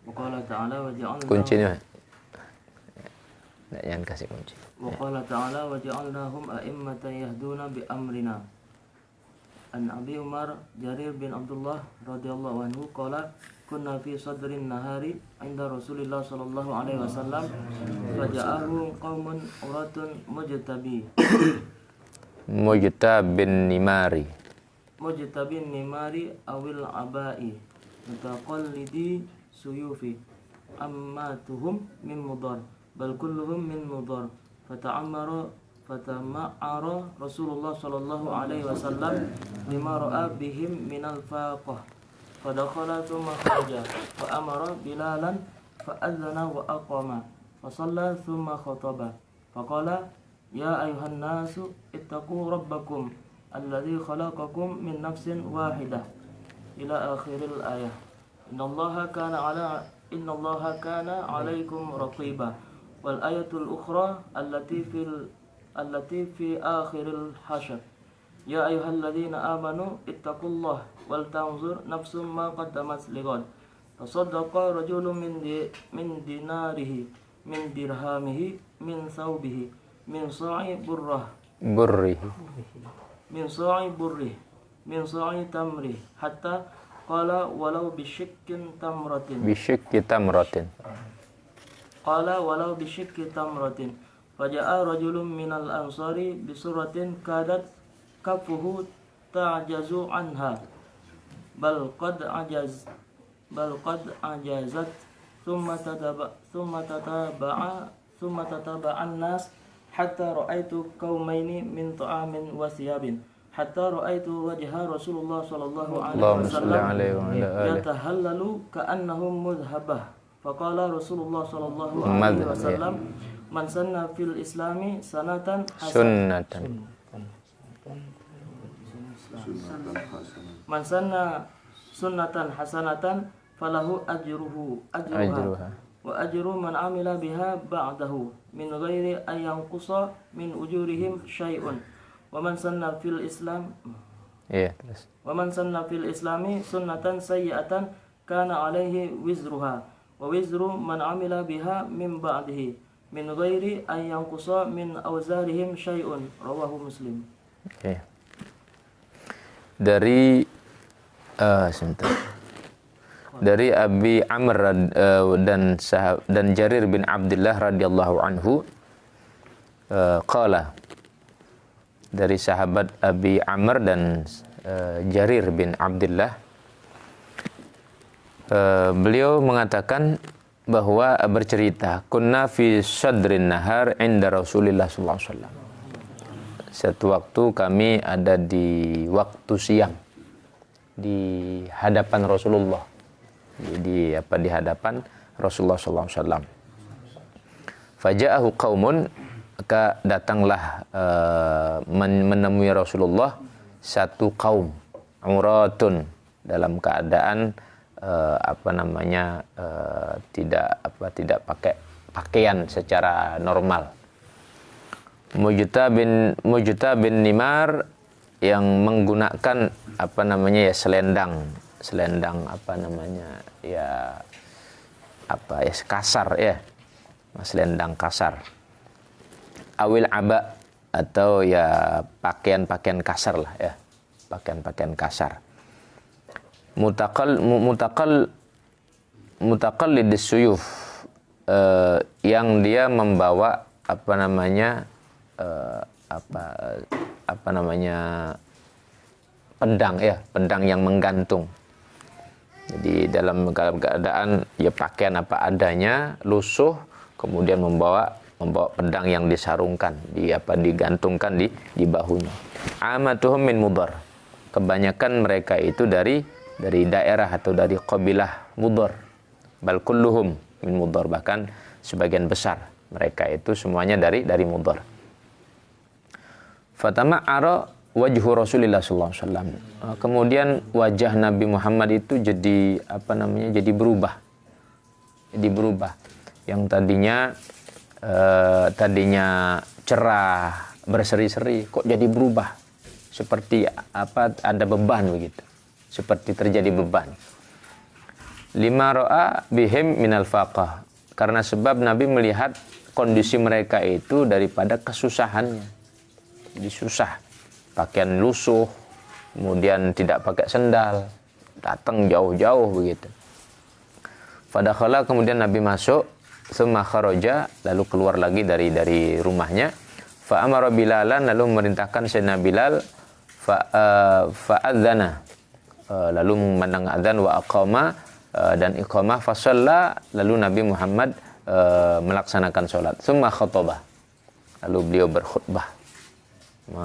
Wa qala ta'ala wa ja'alna. Kuncinya. Jangan kasih kunci. Wa qala ta'ala wa ja'alnahum a'immatan yahduna bi amrina. An Abi Umar Jarir bin Abdullah radhiyallahu anhu qala kunna fi sadrin nahari 'inda Rasulillah sallallahu alaihi wasallam faja'ahu qaumun uratun Mujtabin nimari. mujtabin nimari awil abai mutaqallidi suyufi ammatuhum min mudar bal kulluhum min mudar fatama'ara Rasulullah sallallahu alaihi wasallam lima ra'a bihim minal faqah fadakhala thumma kharaja fa amara bilalan fa adzana wa aqama fa shalla thumma khataba faqala ya ayuhan nasu ittaqu rabbakum alladzi khalaqakum min nafsin wahidah ila akhiril ayah innallaha kana alaikum raqiba wal ayatul ukhra allati fi akhiril hasyr ya ayyuhalladzina amanu ittaqullah wal tanzur nafsum ma qaddamat lighad tasaddaqa rajulun min dinarihi min dirhamihi min thawbihi min sa'i burrihi min sa'i tamri hatta qala walau bisyikki tamratin faja'a rajulun minal ansari bisuratin kadat kafuhu ta'jazu anha bal qad ajazat thumma tataba'an nas hatta ra'aitu qaumaini min ta'amin wa thiyabin hatta ra'aitu wajha Rasulullah sallallahu alaihi wasallam yatahallalu ka'annahum mudhhabah faqala Rasulullah sallallahu alaihi wasallam man sanna fil islami sunnatan man sanna sunnatan hasanatan falahu ajruha wa ajru man amila biha ba'dahu min ghairi an yanqusa min ujurihim syai'un wa man sanna fil islam wa man sanna fil islami sunnatan sayyi'atan kana alaihi wizruha wa wizru man amila biha min ba'dihi min ghairi an yanqusa min awzarihim syai'un rawahu Muslim. Dari dari Abi Amr dan Jarir bin Abdullah radhiyallahu anhu qala, dari sahabat Abi Amr dan Jarir bin Abdullah, beliau mengatakan bahwa bercerita kunna fi sadrin nahar inda Rasulillah sallallahu alaihi wasallam. Satu waktu kami ada di waktu siang di hadapan Rasulullah. Di hadapan Rasulullah sallallahu alaihi wasallam. Faja'ahu qaumun, maka datanglah menemui Rasulullah satu kaum uratun, dalam keadaan tidak pakai pakaian secara normal. Mujtabin nimar, yang menggunakan selendang kasar ya, selendang kasar, awil aba, atau ya pakaian kasar lah ya, pakaian kasar. Mutaqallidis suyuf, yang dia membawa pedang yang menggantung. Jadi dalam keadaan ya pakaian apa adanya, lusuh, kemudian membawa pedang yang disarungkan, digantungkan di bahunya. Amatuhum min Mudar, kebanyakan mereka itu dari daerah atau dari qabilah Mudar. Bal kulluhum min Mudar, bahkan sebagian besar mereka itu semuanya dari Mudar. Fatama'ara wajhu Rasulillah sallallahu alaihi wasallam. Kemudian wajah Nabi Muhammad itu jadi berubah. Jadi berubah. Yang tadinya tadinya cerah, berseri-seri, kok jadi berubah? Seperti apa, ada beban begitu. Seperti terjadi beban. Lima ro'a bihim minal faqah. Karena sebab Nabi melihat kondisi mereka itu daripada kesusahannya. Jadi susah. Pakaian lusuh, kemudian tidak pakai sendal, datang jauh-jauh begitu. Fadakhala, kemudian Nabi masuk, tsumma kharaja, lalu keluar lagi dari rumahnya. Fa amara Bilalan, lalu memerintahkan Sayyidina Bilal, fa'adzana, lalu memandang adzan, wa aqama, dan iqamah, fa shalla, lalu Nabi Muhammad melaksanakan sholat. Tsumma khataba, lalu beliau berkhutbah,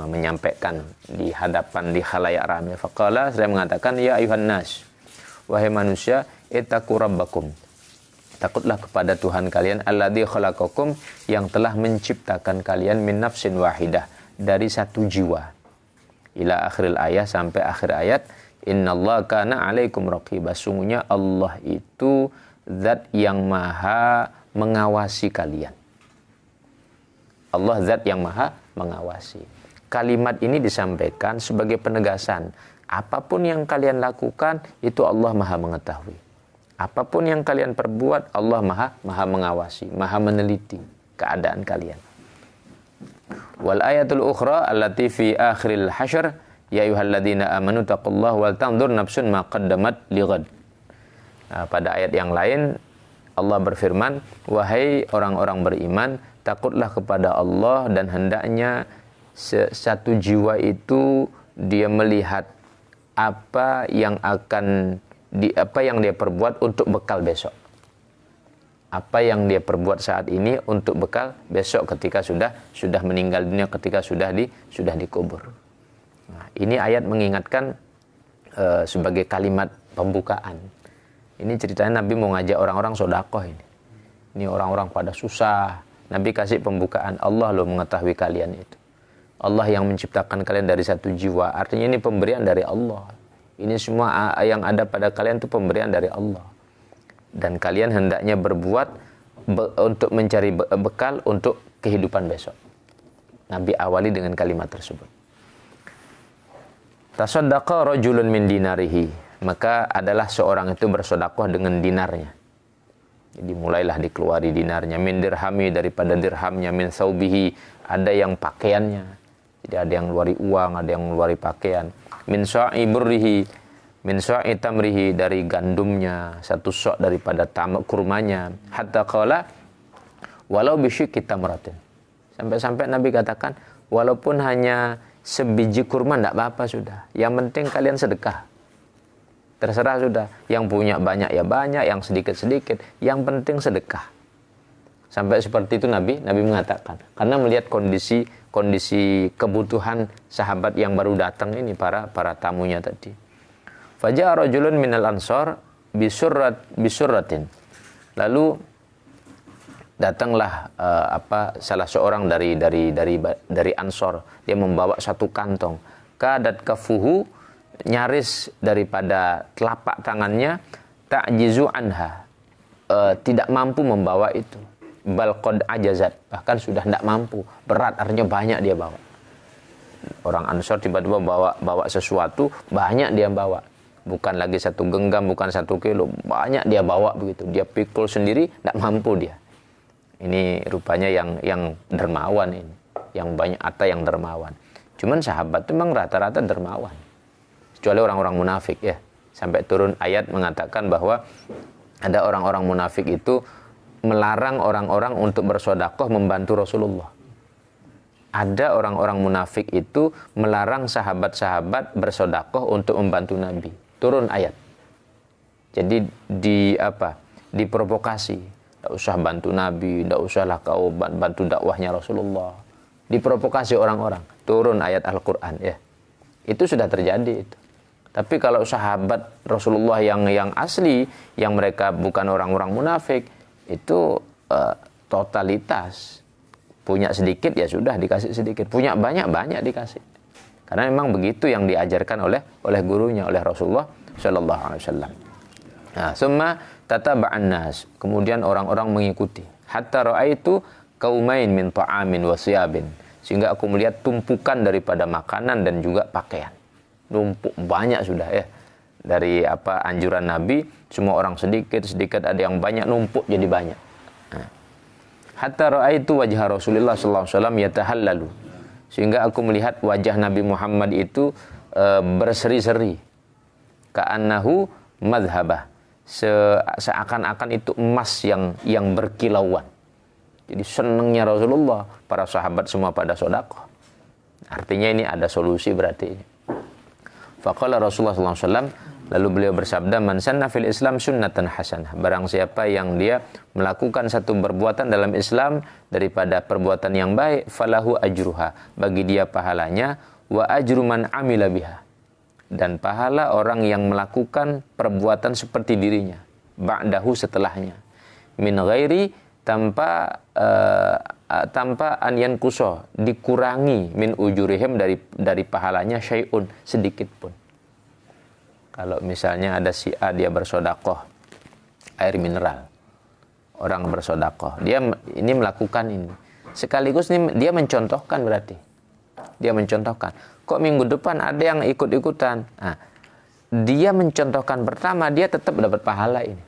menyampaikan di hadapan, di khalayak ramai. Faqala, saya mengatakan, ya ayuhan nas, wahai manusia, ittaqu rabbakum, takutlah kepada Tuhan kalian, alladzi khalaqakum, yang telah menciptakan kalian min nafsin wahidah, dari satu jiwa. Ila akhiril ayat, sampai akhir ayat. Innallaha kana 'alaikum raqibah, sungguhnya Allah itu zat yang maha mengawasi kalian. Allah zat yang maha mengawasi. Kalimat ini disampaikan sebagai penegasan, apapun yang kalian lakukan itu Allah maha mengetahui. Apapun yang kalian perbuat, Allah maha mengawasi, maha meneliti keadaan kalian. Wal ayatul ukhra allati fi akhiril hasyr, ya ayyuhalladzina amanu taqullaha wal tanzur nafsun ma qaddamat lighad. Pada ayat yang lain Allah berfirman, wahai orang-orang beriman, takutlah kepada Allah, dan hendaknya satu jiwa itu dia melihat apa yang dia perbuat untuk bekal besok. Apa yang dia perbuat saat ini untuk bekal besok ketika sudah meninggal dunia, ketika sudah dikubur. Nah, ini ayat mengingatkan sebagai kalimat pembukaan. Ini ceritanya Nabi mau ngajak orang-orang sedekah ini. Ini orang-orang pada susah. Nabi kasih pembukaan, Allah loh mengetahui kalian itu. Allah yang menciptakan kalian dari satu jiwa. Artinya ini pemberian dari Allah. Ini semua yang ada pada kalian itu pemberian dari Allah. Dan kalian hendaknya berbuat untuk mencari bekal untuk kehidupan besok. Nabi awali dengan kalimat tersebut. Tasaddaqa rajulun min dinarihi, maka adalah seorang itu bersedekah dengan dinarnya. Jadi mulailah dikeluari dinarnya, min dirhami, daripada dirhamnya, min saubihi, ada yang pakaiannya. Jadi ada yang ngeluari uang, ada yang ngeluari pakaian. Min sa'i burrihi, min sa'i tamrihi, dari gandumnya, satu sok daripada kurmanya. Hatta qala walau bisyikki tamratin. Sampai-sampai Nabi katakan, walaupun hanya sebiji kurma tidak apa-apa sudah. Yang penting kalian sedekah. Terserah sudah. Yang punya banyak ya banyak, yang sedikit-sedikit. Yang penting sedekah. Sampai seperti itu Nabi mengatakan. Karena melihat kondisi kebutuhan sahabat yang baru datang ini, para tamunya tadi. Faja'a rajulun minal ansar bisurratin. Lalu datanglah salah seorang dari Ansor, dia membawa satu kantong. Kadat kafuhu, nyaris daripada telapak tangannya, ta'jizu anha, tidak mampu membawa itu. Bal qad ajazat, bahkan sudah tidak mampu, berat, artinya banyak dia bawa. Orang Ansor tiba-tiba bawa sesuatu, banyak dia bawa. Bukan lagi satu genggam, bukan 1 kilo, banyak dia bawa begitu. Dia pikul sendiri, tidak mampu dia. Ini rupanya yang dermawan ini, yang banyak harta yang dermawan. Cuman sahabat itu memang rata-rata dermawan, kecuali orang-orang munafik ya. Sampai turun ayat mengatakan bahwa ada orang-orang munafik itu melarang orang-orang untuk bersedekah membantu Rasulullah. Ada orang-orang munafik itu melarang sahabat-sahabat bersedekah untuk membantu Nabi. Turun ayat. Jadi diprovokasi. Tidak usah bantu Nabi, tidak usahlah kau bantu dakwahnya Rasulullah. Diprovokasi orang-orang. Turun ayat Al-Quran ya. Itu sudah terjadi itu. Tapi kalau sahabat Rasulullah yang asli, yang mereka bukan orang-orang munafik, itu totalitas. Punya sedikit ya sudah dikasih sedikit. Punya banyak dikasih. Karena memang begitu yang diajarkan oleh gurunya, oleh Rasulullah Sallallahu Alaihi Wasallam. Nah, summa tataba'an nas, kemudian orang-orang mengikuti. Hatta ra'aitu kaumain min ta'amin wa siyabin, sehingga aku melihat tumpukan daripada makanan dan juga pakaian. Numpuk banyak sudah ya. Dari apa anjuran Nabi, semua orang sedikit ada yang banyak, numpuk jadi banyak. Hatta ra'aitu wajha Rasulullah sallallahu alaihi wasallam yatahallalu, sehingga aku melihat wajah Nabi Muhammad itu berseri-seri. Ka'annahu madhhabah, seakan-akan itu emas yang berkilauan. Jadi senangnya Rasulullah, para sahabat semua pada sedekah. Artinya ini ada solusi berarti ini. Faqala Rasulullah sallallahu alaihi wasallam, lalu beliau bersabda, man sanna fil Islam sunnatan hasanah, barang siapa yang dia melakukan satu perbuatan dalam Islam daripada perbuatan yang baik, falahu ajruha, bagi dia pahalanya, wa ajru man amila biha, dan pahala orang yang melakukan perbuatan seperti dirinya, ba'dahu, setelahnya, min ghairi, tanpa an yankuso, dikurangi, min ujurihim, dari pahalanya, syai'un, sedikit pun. Kalau misalnya ada si A, dia bersodakoh air mineral, orang bersodakoh, dia ini melakukan ini, sekaligus ini dia mencontohkan, berarti dia mencontohkan. Kok minggu depan ada yang ikut-ikutan? Nah, dia mencontohkan pertama, dia tetap dapat pahala ini.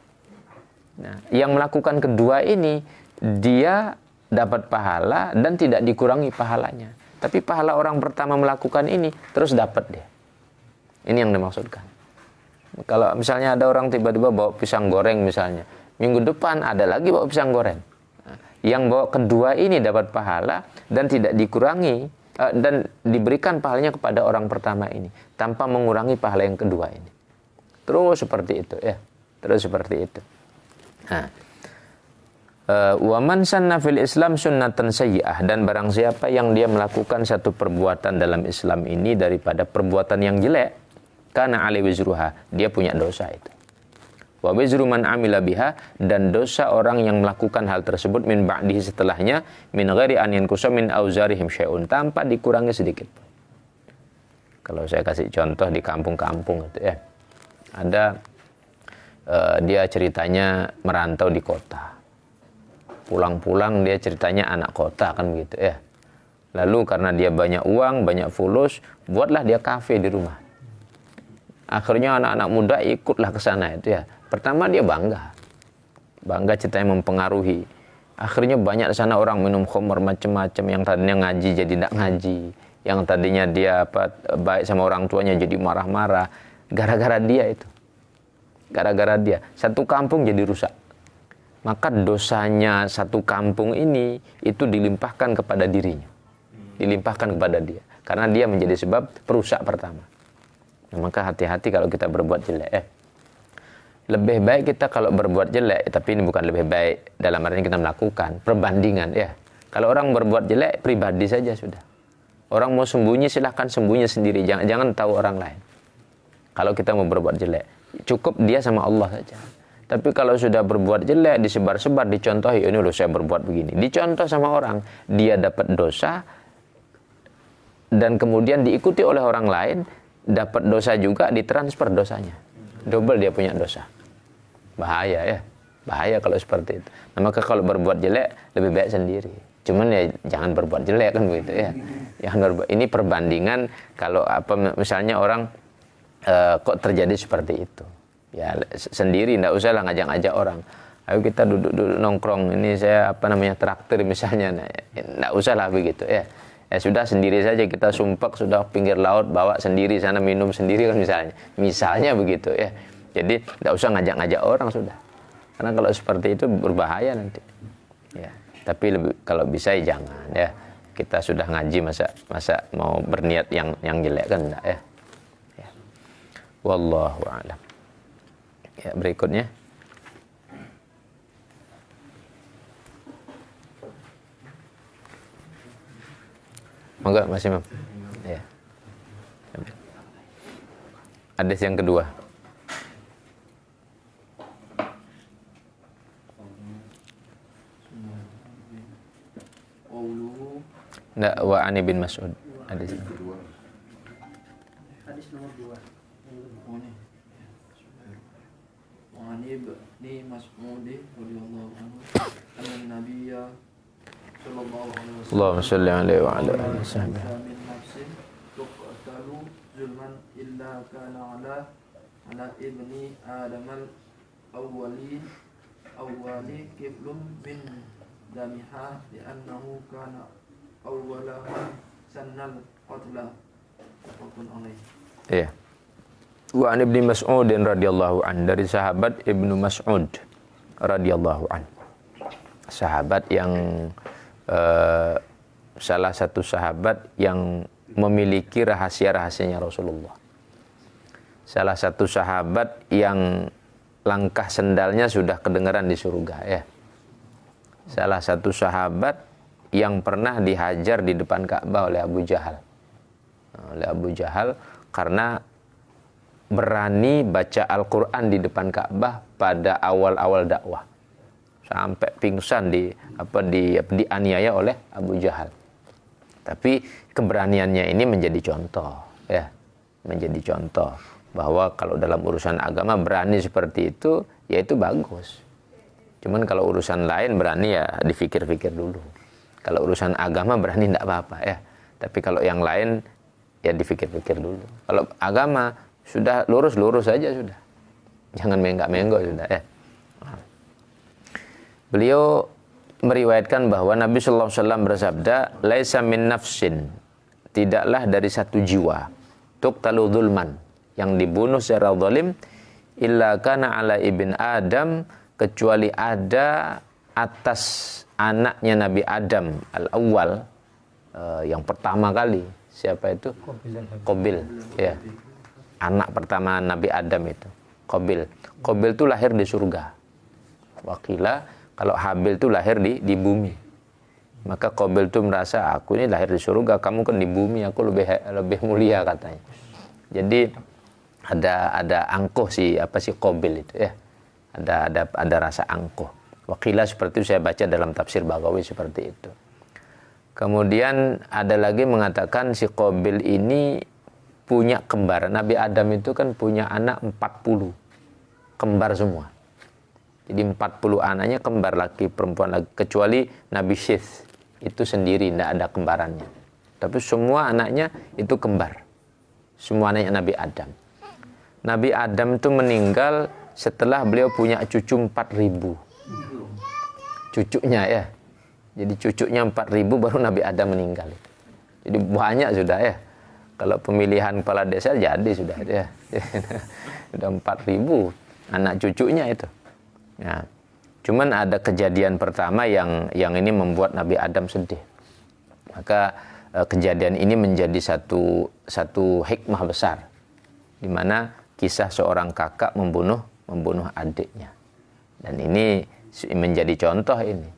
Nah, yang melakukan kedua ini, dia dapat pahala dan tidak dikurangi pahalanya. Tapi pahala orang pertama melakukan ini terus dapat dia. Ini yang dimaksudkan. Kalau misalnya ada orang tiba-tiba bawa pisang goreng misalnya, minggu depan ada lagi bawa pisang goreng. Nah, yang bawa kedua ini dapat pahala dan tidak dikurangi, dan diberikan pahalanya kepada orang pertama ini tanpa mengurangi pahala yang kedua ini. Terus seperti itu ya. Terus seperti itu. Nah, wa man sanna fil Islam sunnatan sayyi'ah, dan barang siapa yang dia melakukan satu perbuatan dalam Islam ini daripada perbuatan yang jelek, kana alaihi wizruha, dia punya dosa itu. Wa wizru man amila biha, dan dosa orang yang melakukan hal tersebut min ba'dihi, setelahnya, min ghairi an yankusa min auzarihim syai'un, tanpa dikurangi sedikit. Kalau saya kasih contoh di kampung-kampung itu ya. Ada dia ceritanya merantau di kota. Pulang-pulang dia ceritanya anak kota kan gitu ya. Lalu karena dia banyak uang, banyak fulus, buatlah dia kafe di rumah. Akhirnya anak-anak muda ikutlah ke sana itu ya. Pertama dia bangga ceritanya mempengaruhi. Akhirnya banyak di sana orang minum khamr macam-macam, yang tadinya ngaji jadi tidak ngaji, yang tadinya dia baik sama orang tuanya jadi marah-marah, gara-gara dia itu. Gara-gara dia, satu kampung jadi rusak. Maka dosanya satu kampung ini itu dilimpahkan kepada dirinya. Dilimpahkan kepada dia. Karena dia menjadi sebab perusak pertama. Nah, maka hati-hati kalau kita berbuat jelek. Lebih baik kita kalau berbuat jelek, tapi ini bukan lebih baik dalam artinya kita melakukan perbandingan ya. Kalau orang berbuat jelek, pribadi saja sudah. Orang mau sembunyi, silahkan sembunyi sendiri, jangan tahu orang lain. Kalau kita mau berbuat jelek, cukup dia sama Allah saja. Tapi kalau sudah berbuat jelek, disebar-sebar, dicontohi, ini loh saya berbuat begini, dicontoh sama orang, dia dapat dosa, dan kemudian diikuti oleh orang lain, dapat dosa juga, ditransfer dosanya. Double dia punya dosa. Bahaya ya. Bahaya kalau seperti itu. Nah, maka kalau berbuat jelek, lebih baik sendiri. Cuman ya jangan berbuat jelek kan begitu ya. Ini perbandingan kalau misalnya orang kok terjadi seperti itu. Ya sendiri, enggak usah lah ngajak-ngajak orang. Ayo kita duduk nongkrong, ini saya traktir misalnya. Nah, enggak usah lah begitu ya. Ya sudah sendiri saja, kita sumpek sudah pinggir laut, bawa sendiri sana, minum sendiri kan misalnya begitu ya. Jadi tidak usah ngajak-ngajak orang sudah, karena kalau seperti itu berbahaya nanti ya. Tapi kalau bisa ya jangan ya. Kita sudah ngaji, masa mau berniat yang jelek kan enggak ya. Wallahu a'lam. Ya, berikutnya monggo Mas Imam. Ya. Hadis yang kedua. Enggak, wa Ani bin Mas'ud. Hadis kedua. Hadis nomor 2. Wa Ani bin Mas'ud radhiyallahu anhu, anna Nabiyya Allahumma shalli alaihi wa ala alihi wasallam. min nafsin tuqtalu zulman illa kana ala ibni adamal awwali kiblum min damiha li'annahu kana awwala man sannal qatla apapun oleh. Iya. Wa an Ibnu Mas'ud radhiyallahu an, dari sahabat Ibnu Mas'ud radhiyallahu an. Sahabat yang salah satu sahabat yang memiliki rahasia-rahasianya Rasulullah. Salah satu sahabat yang langkah sendalnya sudah kedengaran di surga, ya. Salah satu sahabat yang pernah dihajar di depan Ka'bah oleh Abu Jahal. Oleh Abu Jahal karena berani baca Al-Quran di depan Ka'bah pada awal-awal dakwah. Sampai pingsan dianiaya oleh Abu Jahal. Tapi keberaniannya ini menjadi contoh, ya. Menjadi contoh bahwa kalau dalam urusan agama berani seperti itu, ya itu bagus. Cuman kalau urusan lain berani ya dipikir-pikir dulu. Kalau urusan agama berani tidak apa-apa, ya. Tapi kalau yang lain ya dipikir-pikir dulu. Kalau agama sudah lurus-lurus saja sudah. Jangan menggak-menggok sudah, ya. Beliau meriwayatkan bahwa Nabi sallallahu alaihi wasallam bersabda, "Laisa min nafsin," tidaklah dari satu jiwa, tuqtalu dzulman, yang dibunuh secara zalim, illa kana ala ibn Adam, kecuali ada atas anaknya Nabi Adam al-awwal, yang pertama kali. Siapa itu? Qabil, ya. Anak pertama Nabi Adam itu, Qabil. Qabil itu lahir di surga. Wakila kalau Habil itu lahir di bumi. Maka Qabil itu merasa, aku ini lahir di surga, kamu kan di bumi, aku lebih mulia katanya. Jadi ada angkuh si Qabil itu, ya. Ada rasa angkuh. Wakila seperti itu saya baca dalam tafsir Baghawi seperti itu. Kemudian ada lagi mengatakan si Qabil ini punya kembar. Nabi Adam itu kan punya anak 40. Kembar semua. Jadi 40 anaknya kembar, laki perempuan lagi, kecuali Nabi Syith itu sendiri, tidak ada kembarannya. Tapi semua anaknya itu kembar. Semua anaknya Nabi Adam. Nabi Adam itu meninggal setelah beliau punya cucu 4.000. Cucunya, ya. Jadi cucunya 4.000 baru Nabi Adam meninggal. Jadi banyak sudah, ya. Kalau pemilihan kepala desa jadi sudah, ya. Sudah 4.000 anak cucunya itu. Ya. Cuman ada kejadian pertama yang ini membuat Nabi Adam sedih. Maka kejadian ini menjadi satu hikmah besar, di mana kisah seorang kakak membunuh adiknya. Dan ini menjadi contoh ini.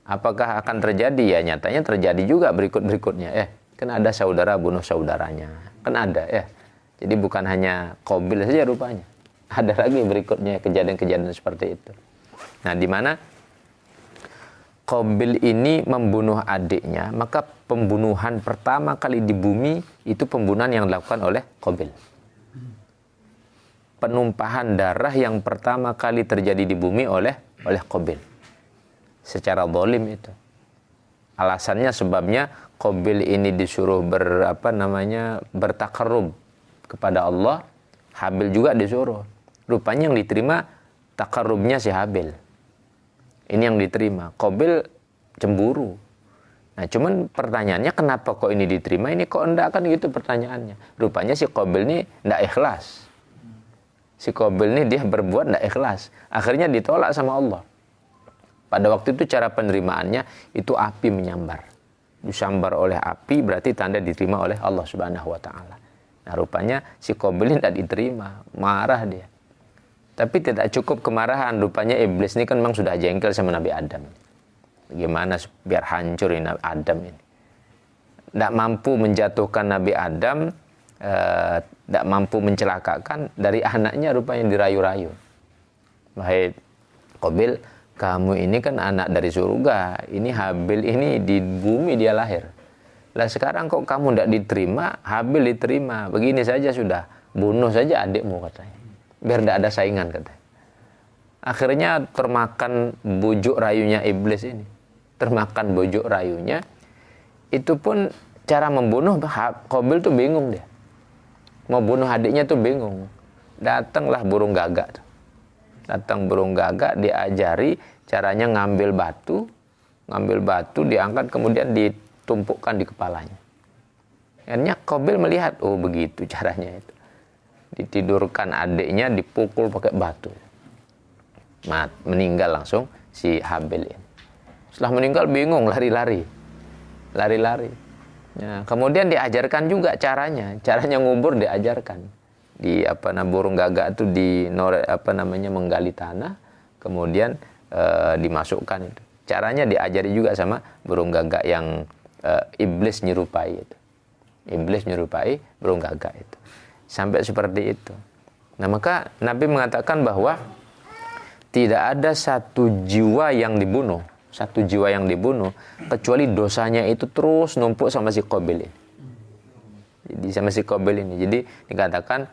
Apakah akan terjadi? Ya nyatanya terjadi juga berikutnya. Kan ada saudara bunuh saudaranya. Kan ada, ya. Jadi bukan hanya Qabil saja rupanya. Ada lagi berikutnya kejadian-kejadian seperti itu. Nah, di mana Qabil ini membunuh adiknya, maka pembunuhan pertama kali di bumi itu pembunuhan yang dilakukan oleh Qabil. Penumpahan darah yang pertama kali terjadi di bumi oleh Qabil. Secara zalim itu. Alasannya sebabnya Qabil ini disuruh bertakarrub kepada Allah, Habil juga disuruh. Rupanya yang diterima takarrubnya si Habil. Ini yang diterima. Qabil cemburu. Nah, cuman pertanyaannya kenapa kok ini diterima, ini kok enggak, kan gitu pertanyaannya. Rupanya si Qabil ini enggak ikhlas. Si Qabil ini dia berbuat enggak ikhlas. Akhirnya ditolak sama Allah. Pada waktu itu cara penerimaannya itu api menyambar. Disambar oleh api berarti tanda diterima oleh Allah Subhanahu wa taala. Nah, rupanya si Qabil ini tidak diterima, marah dia. Tapi tidak cukup kemarahan, rupanya iblis ini kan memang sudah jengkel sama Nabi Adam. Bagaimana biar hancur ini Nabi Adam ini. Tidak mampu menjatuhkan Nabi Adam, tidak mampu mencelakakan, dari anaknya rupanya dirayu-rayu. Wahai Qabil, kamu ini kan anak dari surga, ini Habil ini di bumi dia lahir. Lah sekarang kok kamu tidak diterima, Habil diterima. Begini saja sudah, bunuh saja adikmu katanya. Biar tidak ada saingan katanya. Akhirnya termakan bujuk rayunya iblis ini. Termakan bujuk rayunya. itu pun cara membunuh Qabil tuh bingung dia. Mau bunuh adiknya tuh bingung. Datanglah burung gagak. Datang burung gagak, diajari caranya ngambil batu diangkat kemudian ditumpukkan di kepalanya. Akhirnya Qabil melihat, oh begitu caranya itu. Ditidurkan adiknya, dipukul pakai batu. Meninggal langsung si Habil ini. Setelah meninggal bingung, lari-lari. Ya, kemudian diajarkan juga caranya ngubur diajarkan. Di burung gagak itu menggali tanah, kemudian dimasukkan itu. Caranya diajari juga sama burung gagak yang iblis nyerupai itu. Iblis nyerupai burung gagak itu. Sampai seperti itu. Nah, maka Nabi mengatakan bahwa tidak ada satu jiwa yang dibunuh kecuali dosanya itu terus numpuk sama si Qabil ini. Jadi sama si Qabil ini. Jadi dikatakan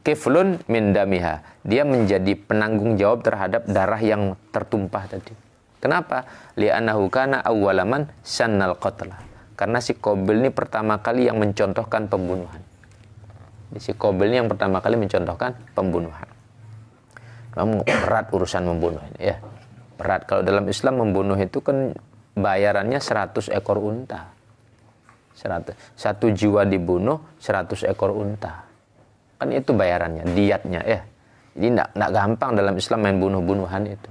kiflun min damiha. Dia menjadi penanggung jawab terhadap darah yang tertumpah tadi. Kenapa? Li'annahu kana awwalaman sannal qatla. Karena si Qabil ini pertama kali yang mencontohkan pembunuhan. Si Qabil ini yang pertama kali mencontohkan pembunuhan. Kamu berat urusan membunuh ini ya. Berat. Kalau dalam Islam membunuh itu kan bayarannya 100 ekor unta. 100. Satu jiwa dibunuh 100 ekor unta. Kan itu bayarannya, diatnya ya. Jadi enggak gampang dalam Islam main bunuh-bunuhan itu.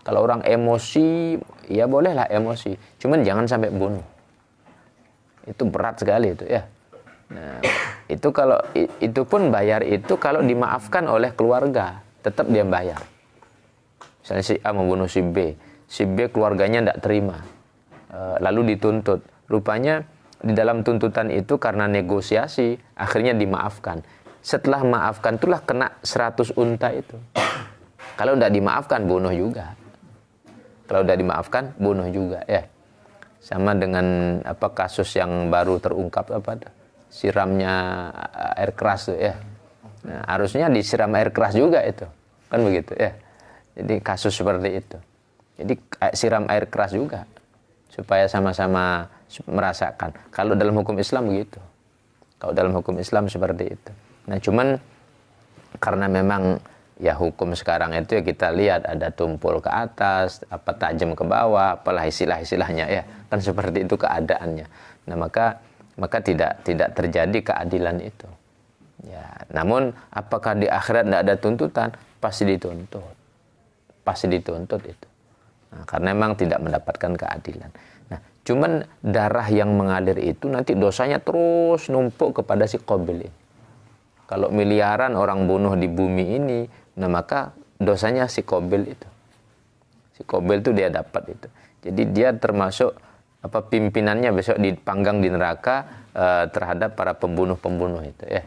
Kalau orang emosi, ya bolehlah emosi. Cuman jangan sampai bunuh. Itu berat sekali itu ya. Nah, itu pun bayar itu kalau dimaafkan oleh keluarga. Tetap dia bayar. Misalnya si A membunuh si B keluarganya tidak terima, lalu dituntut. Rupanya di dalam tuntutan itu karena negosiasi akhirnya dimaafkan. Setelah maafkan itulah kena 100 unta itu. Kalau tidak dimaafkan bunuh juga. Ya. Sama dengan kasus yang baru terungkap siramnya air keras tuh ya. Nah, harusnya disiram air keras juga itu. Kan begitu ya. Jadi kasus seperti itu. Jadi siram air keras juga. Supaya sama-sama merasakan. Kalau dalam hukum Islam begitu. Kalau dalam hukum Islam seperti itu. Nah cuman karena memang ya hukum sekarang itu ya kita lihat ada tumpul ke atas, tajam ke bawah, apalah istilah-istilahnya ya. Kan seperti itu keadaannya. Nah maka tidak terjadi keadilan itu. Ya, namun apakah di akhirat tidak ada tuntutan? Pasti dituntut itu. Nah, karena memang tidak mendapatkan keadilan. Nah, cuman darah yang mengalir itu nanti dosanya terus numpuk kepada si Qabil ini. Kalau miliaran orang bunuh di bumi ini, nah maka dosanya si Qabil itu. Si Qabil itu dia dapat itu. Jadi dia termasuk pimpinannya besok dipanggang di neraka terhadap para pembunuh-pembunuh itu ya.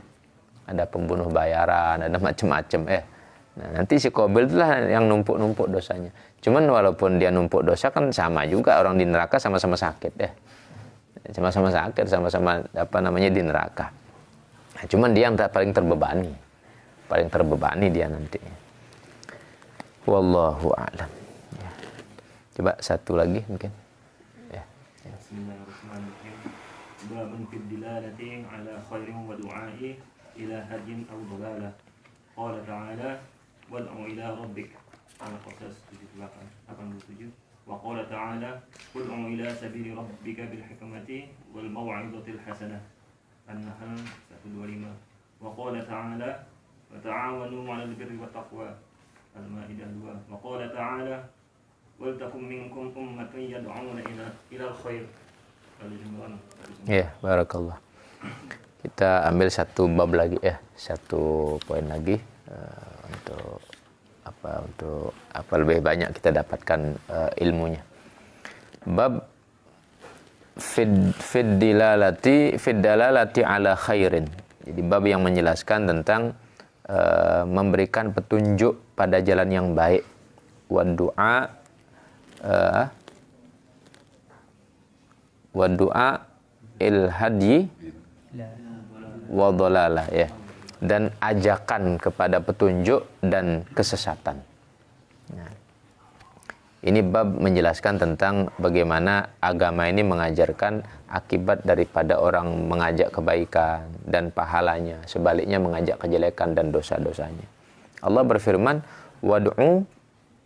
Ada pembunuh bayaran, ada macam-macam ya. Nah, nanti si Qabil itulah yang numpuk-numpuk dosanya. Cuman walaupun dia numpuk dosa kan sama juga orang di neraka sama-sama sakit ya. Sama-sama sakit, sama-sama di neraka. Nah, cuman dia yang paling terbebani dia nanti. Wallahu a'lam. Ya. Coba satu lagi mungkin. Ya. Bismillahirrahmanirrahim. Babun fid dilalati ala khairin wa du'ai ila hadin aw dalalah. Qala ta'ala wad'u ila rabbik. Al-Qasas 87. Wa qala ta'ala ud'u ila sabili rabbika bil hikmati wal maw'izatil hasanah. An-Nahl 125. Wa qala ta'ala wa ta'awanu 'alal birri wat taqwa. Al-Maidah 2. Wa qala ta'ala wal takum minkum ummatun yad'una ila al-khair. Al-Imran. Ya, barakallah. Kita ambil satu bab lagi ya, satu poin lagi untuk lebih banyak kita dapatkan ilmunya. Bab fid dalalati ala khairin. Jadi bab yang menjelaskan tentang memberikan petunjuk pada jalan yang baik. Wa du'a il hadyi wa dhalalah ya. Dan ajakan kepada petunjuk dan kesesatan. Nah, Ini bab menjelaskan tentang bagaimana agama ini mengajarkan akibat daripada orang mengajak kebaikan dan pahalanya, sebaliknya mengajak kejelekan dan dosa-dosanya. Allah berfirman, wad'u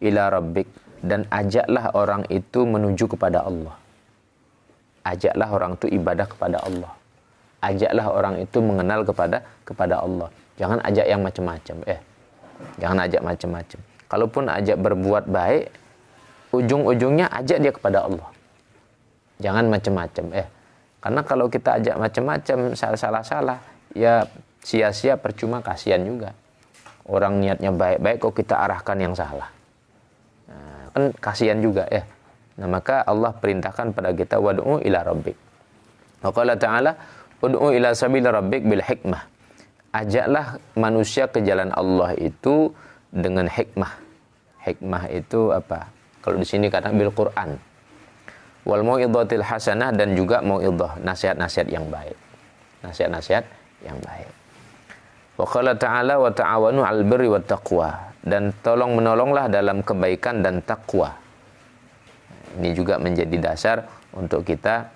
ila rabbik, dan ajaklah orang itu menuju kepada Allah. Ajaklah orang itu ibadah kepada Allah. Ajaklah orang itu mengenal kepada Allah. Jangan ajak yang macam-macam. Jangan ajak macam-macam. Kalaupun ajak berbuat baik, ujung-ujungnya ajak dia kepada Allah. Jangan macam-macam. Karena kalau kita ajak macam-macam, salah-salah, ya sia-sia, percuma, kasihan juga. Orang niatnya baik-baik kok kita arahkan yang salah. Nah, kan kasihan juga ya. Nah, maka Allah perintahkan pada kita wad'u ila rabbik. Wa qala ta'ala ud'u ila sabili rabbik bil hikmah. Ajaklah manusia ke jalan Allah itu dengan hikmah. Hikmah itu apa? Kalau di sini kata bil Quran. Wal mau'izatil hasanah, dan juga mau'izah, nasihat-nasihat yang baik. Nasihat-nasihat yang baik. Wa qala ta'ala wa ta'awanu 'alal birri wat taqwa, dan tolong menolonglah dalam kebaikan dan takwa. Ini juga menjadi dasar untuk kita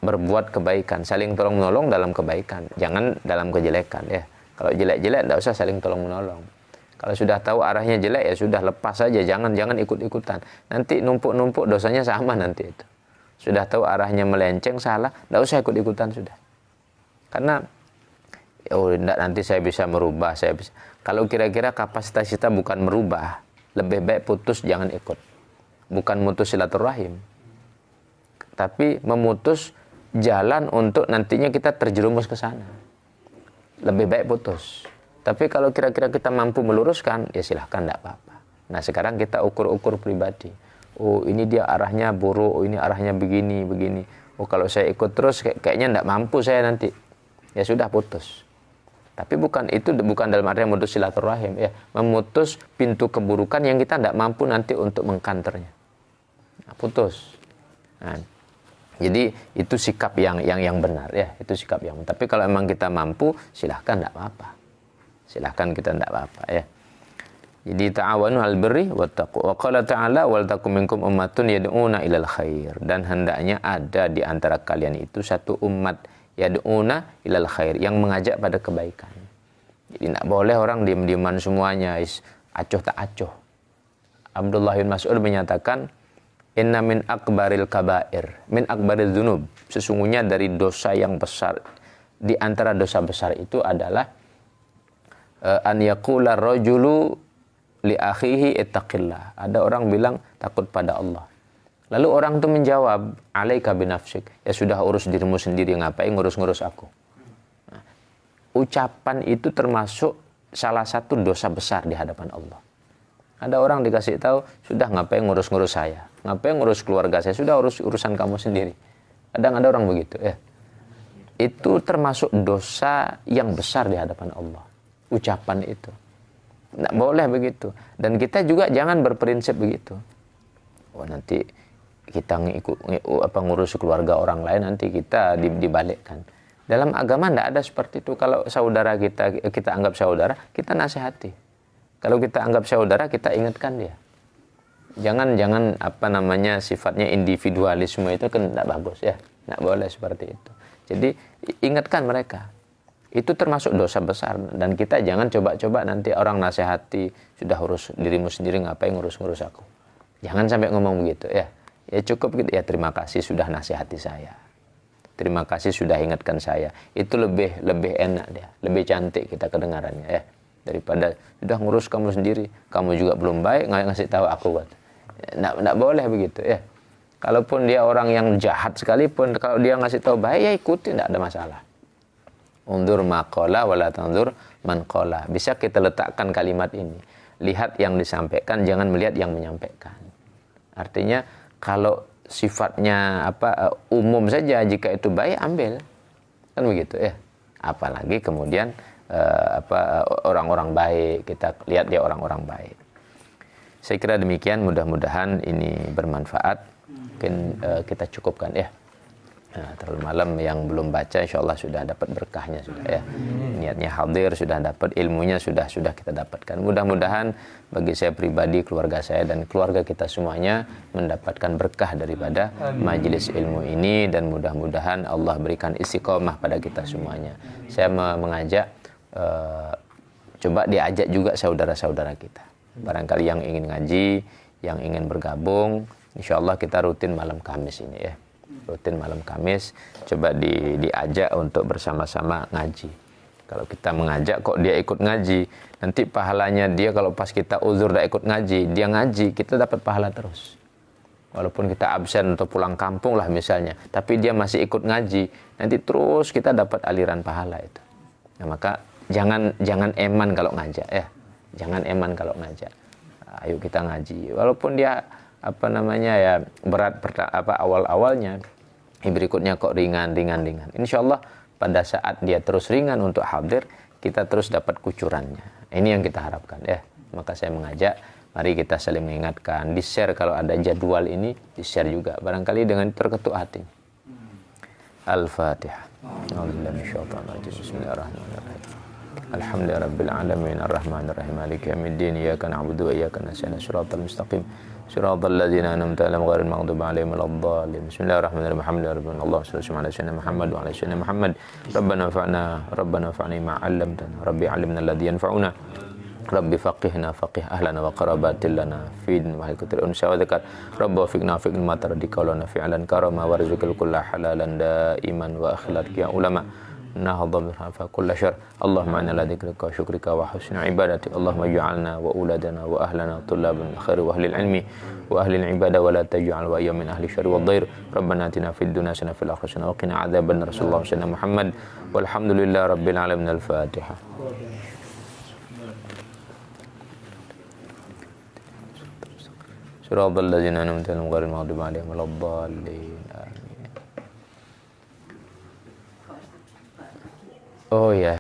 berbuat kebaikan, saling tolong menolong dalam kebaikan, jangan dalam kejelekan ya. Kalau jelek-jelek enggak usah saling tolong menolong. Kalau sudah tahu arahnya jelek ya sudah, lepas saja, jangan ikut-ikutan. Nanti numpuk-numpuk dosanya sama nanti itu. Sudah tahu arahnya melenceng salah, enggak usah ikut-ikutan sudah. Karena enggak, nanti saya bisa merubah, saya bisa. Kalau kira-kira kapasitas kita bukan merubah, lebih baik putus, jangan ikut. Bukan mutus silaturahim, tapi memutus jalan untuk nantinya kita terjerumus ke sana. Lebih baik putus. Tapi kalau kira-kira kita mampu meluruskan, ya silahkan, tidak apa-apa. Nah sekarang kita ukur-ukur pribadi. Oh ini dia arahnya buruk, oh ini arahnya begini. Oh kalau saya ikut terus kayaknya tidak mampu saya nanti. Ya sudah, putus. Tapi bukan dalam arti memutus silaturahim, ya, memutus pintu keburukan yang kita tidak mampu nanti untuk mengkanternya. Nah, putus. Nah, jadi itu sikap yang benar ya, itu sikap yang. Tapi kalau memang kita mampu, silahkan, tidak apa-apa. Silahkan kita, tidak apa-apa ya. Jadi ta'awanu 'alal birri wat taqwa. Wa qala ta'ala wal takum minkum ummatun yad'una ilal khair, dan hendaknya ada di antara kalian itu satu umat yad'una ilal khair, yang mengajak pada kebaikan. Jadi tidak boleh orang diam-diaman semuanya, acuh tak acuh. Abdullah bin Mas'ud menyatakan, inna min akbaril kabair, min akbaril dzunub, sesungguhnya dari dosa yang besar, di antara dosa besar itu adalah an yaqula rajulu li akhihi ittaqillah. Ada orang bilang takut pada Allah. Lalu orang itu menjawab, alaika binafsik, ya sudah, urus dirimu sendiri, ngapain ngurus-ngurus aku. Nah, ucapan itu termasuk salah satu dosa besar di hadapan Allah. Ada orang dikasih tahu, sudah, ngapain ngurus-ngurus saya, ngapain ngurus keluarga saya, sudah, urusan kamu sendiri. Kadang ada orang begitu ya. Itu termasuk dosa yang besar di hadapan Allah. Ucapan itu tidak boleh begitu. Dan kita juga jangan berprinsip begitu. Oh nanti kita ngurus keluarga orang lain, nanti kita dibalikkan. Dalam agama tidak ada seperti itu. Kalau saudara kita anggap saudara, kita nasihati. Kalau kita anggap saudara, kita ingatkan dia. Jangan sifatnya individualisme itu kan tidak bagus ya. Tidak boleh seperti itu. Jadi ingatkan mereka. Itu termasuk dosa besar, dan kita jangan coba-coba nanti orang nasihati, sudah, urus dirimu sendiri, ngapain ngurus-ngurus aku. Jangan sampai ngomong begitu ya. Ya cukup gitu ya, terima kasih sudah nasihati saya. Terima kasih sudah ingatkan saya. Itu lebih enak dia, lebih cantik kita kedengarannya ya. Daripada sudah ngurus kamu sendiri, kamu juga belum baik, ngasih tahu aku. Nggak boleh begitu ya. Kalaupun dia orang yang jahat sekalipun, kalau dia ngasih tahu baik, ya ikuti, nggak ada masalah. Undur maqala wala tandur man qala. Bisa kita letakkan kalimat ini. Lihat yang disampaikan, jangan melihat yang menyampaikan. Artinya kalau sifatnya umum saja, jika itu baik ambil. Kan begitu ya. Apalagi kemudian orang-orang baik, kita lihat dia orang-orang baik. Saya kira demikian, mudah-mudahan ini bermanfaat. Mungkin kita cukupkan ya. Nah, terlalu malam yang belum baca insya Allah sudah dapat berkahnya sudah ya. Niatnya hadir sudah dapat, ilmunya sudah kita dapatkan. Mudah-mudahan bagi saya pribadi, keluarga saya dan keluarga kita semuanya mendapatkan berkah daripada majelis ilmu ini, dan mudah-mudahan Allah berikan istiqomah pada kita semuanya. Saya mengajak coba diajak juga saudara-saudara kita. Barangkali yang ingin ngaji, yang ingin bergabung, insya Allah kita rutin malam Kamis ini ya. Rutin malam Kamis, coba diajak untuk bersama-sama ngaji. Kalau kita mengajak kok dia ikut ngaji, nanti pahalanya dia kalau pas kita uzur dah ikut ngaji, dia ngaji, kita dapat pahala terus. Walaupun kita absen atau pulang kampung lah misalnya, tapi dia masih ikut ngaji, nanti terus kita dapat aliran pahala itu. Nah, maka jangan eman kalau ngajak ya. Jangan eman kalau ngajak. Ayo kita ngaji. Walaupun dia berat awal-awalnya, berikutnya kok ringan. Insya Allah pada saat dia terus ringan untuk hadir, kita terus dapat kucurannya. Ini yang kita harapkan ya. Maka saya mengajak, mari kita saling mengingatkan, di-share kalau ada jadwal ini, di-share juga. Barangkali dengan terketuk hati. Al-Fatihah. Bismillahirrahmanirrahim. Alhamdulillahirabbil alamin arrahmanir rahim maliki yaumiddin iyyaka na'budu wa iyyaka nasta'in shiratal mustaqim shiratal ladzina an'amta 'alaihim ghairil maghdubi 'alaihim waladdallin. Bismillahirrahmanirrahim. Alhamdulillahirabbil alamin sallallahu ala sayyidina Muhammad wa ala sayyidina Muhammad. Rabbana fa'na ma 'allamtana rabbi 'allimna alladhi yanfa'una rabbi faqihna faqih ahlana wa qarabatil lana fi din wa hikmatil unsa wa zakat rabbi wafiqna fi ma taradika wa lana fi'lan karama warzuqil kulla halalan daiman wa akhlaq ya ulama nahadha fa kullu syarr Allahumma inna la dzikrika wa syukrika wa husni ibadati Allahumma ij'alna wa uladana wa ahlana tullaban khair wa ahlil ilmi wa ahlil ibadah wa la taj'al wa ya min ahli syarri wad dhair rabbana atina fid dunya hasanah fil akhirati hasanah wa qina adzaban rasulullah sallallahu Muhammad walhamdulillahi rabbil alamin. Al-Fatihah. Siratal ladzina an'amta 'alaihim ghairil maghdubi 'alaihim waladdallin. Oh ya.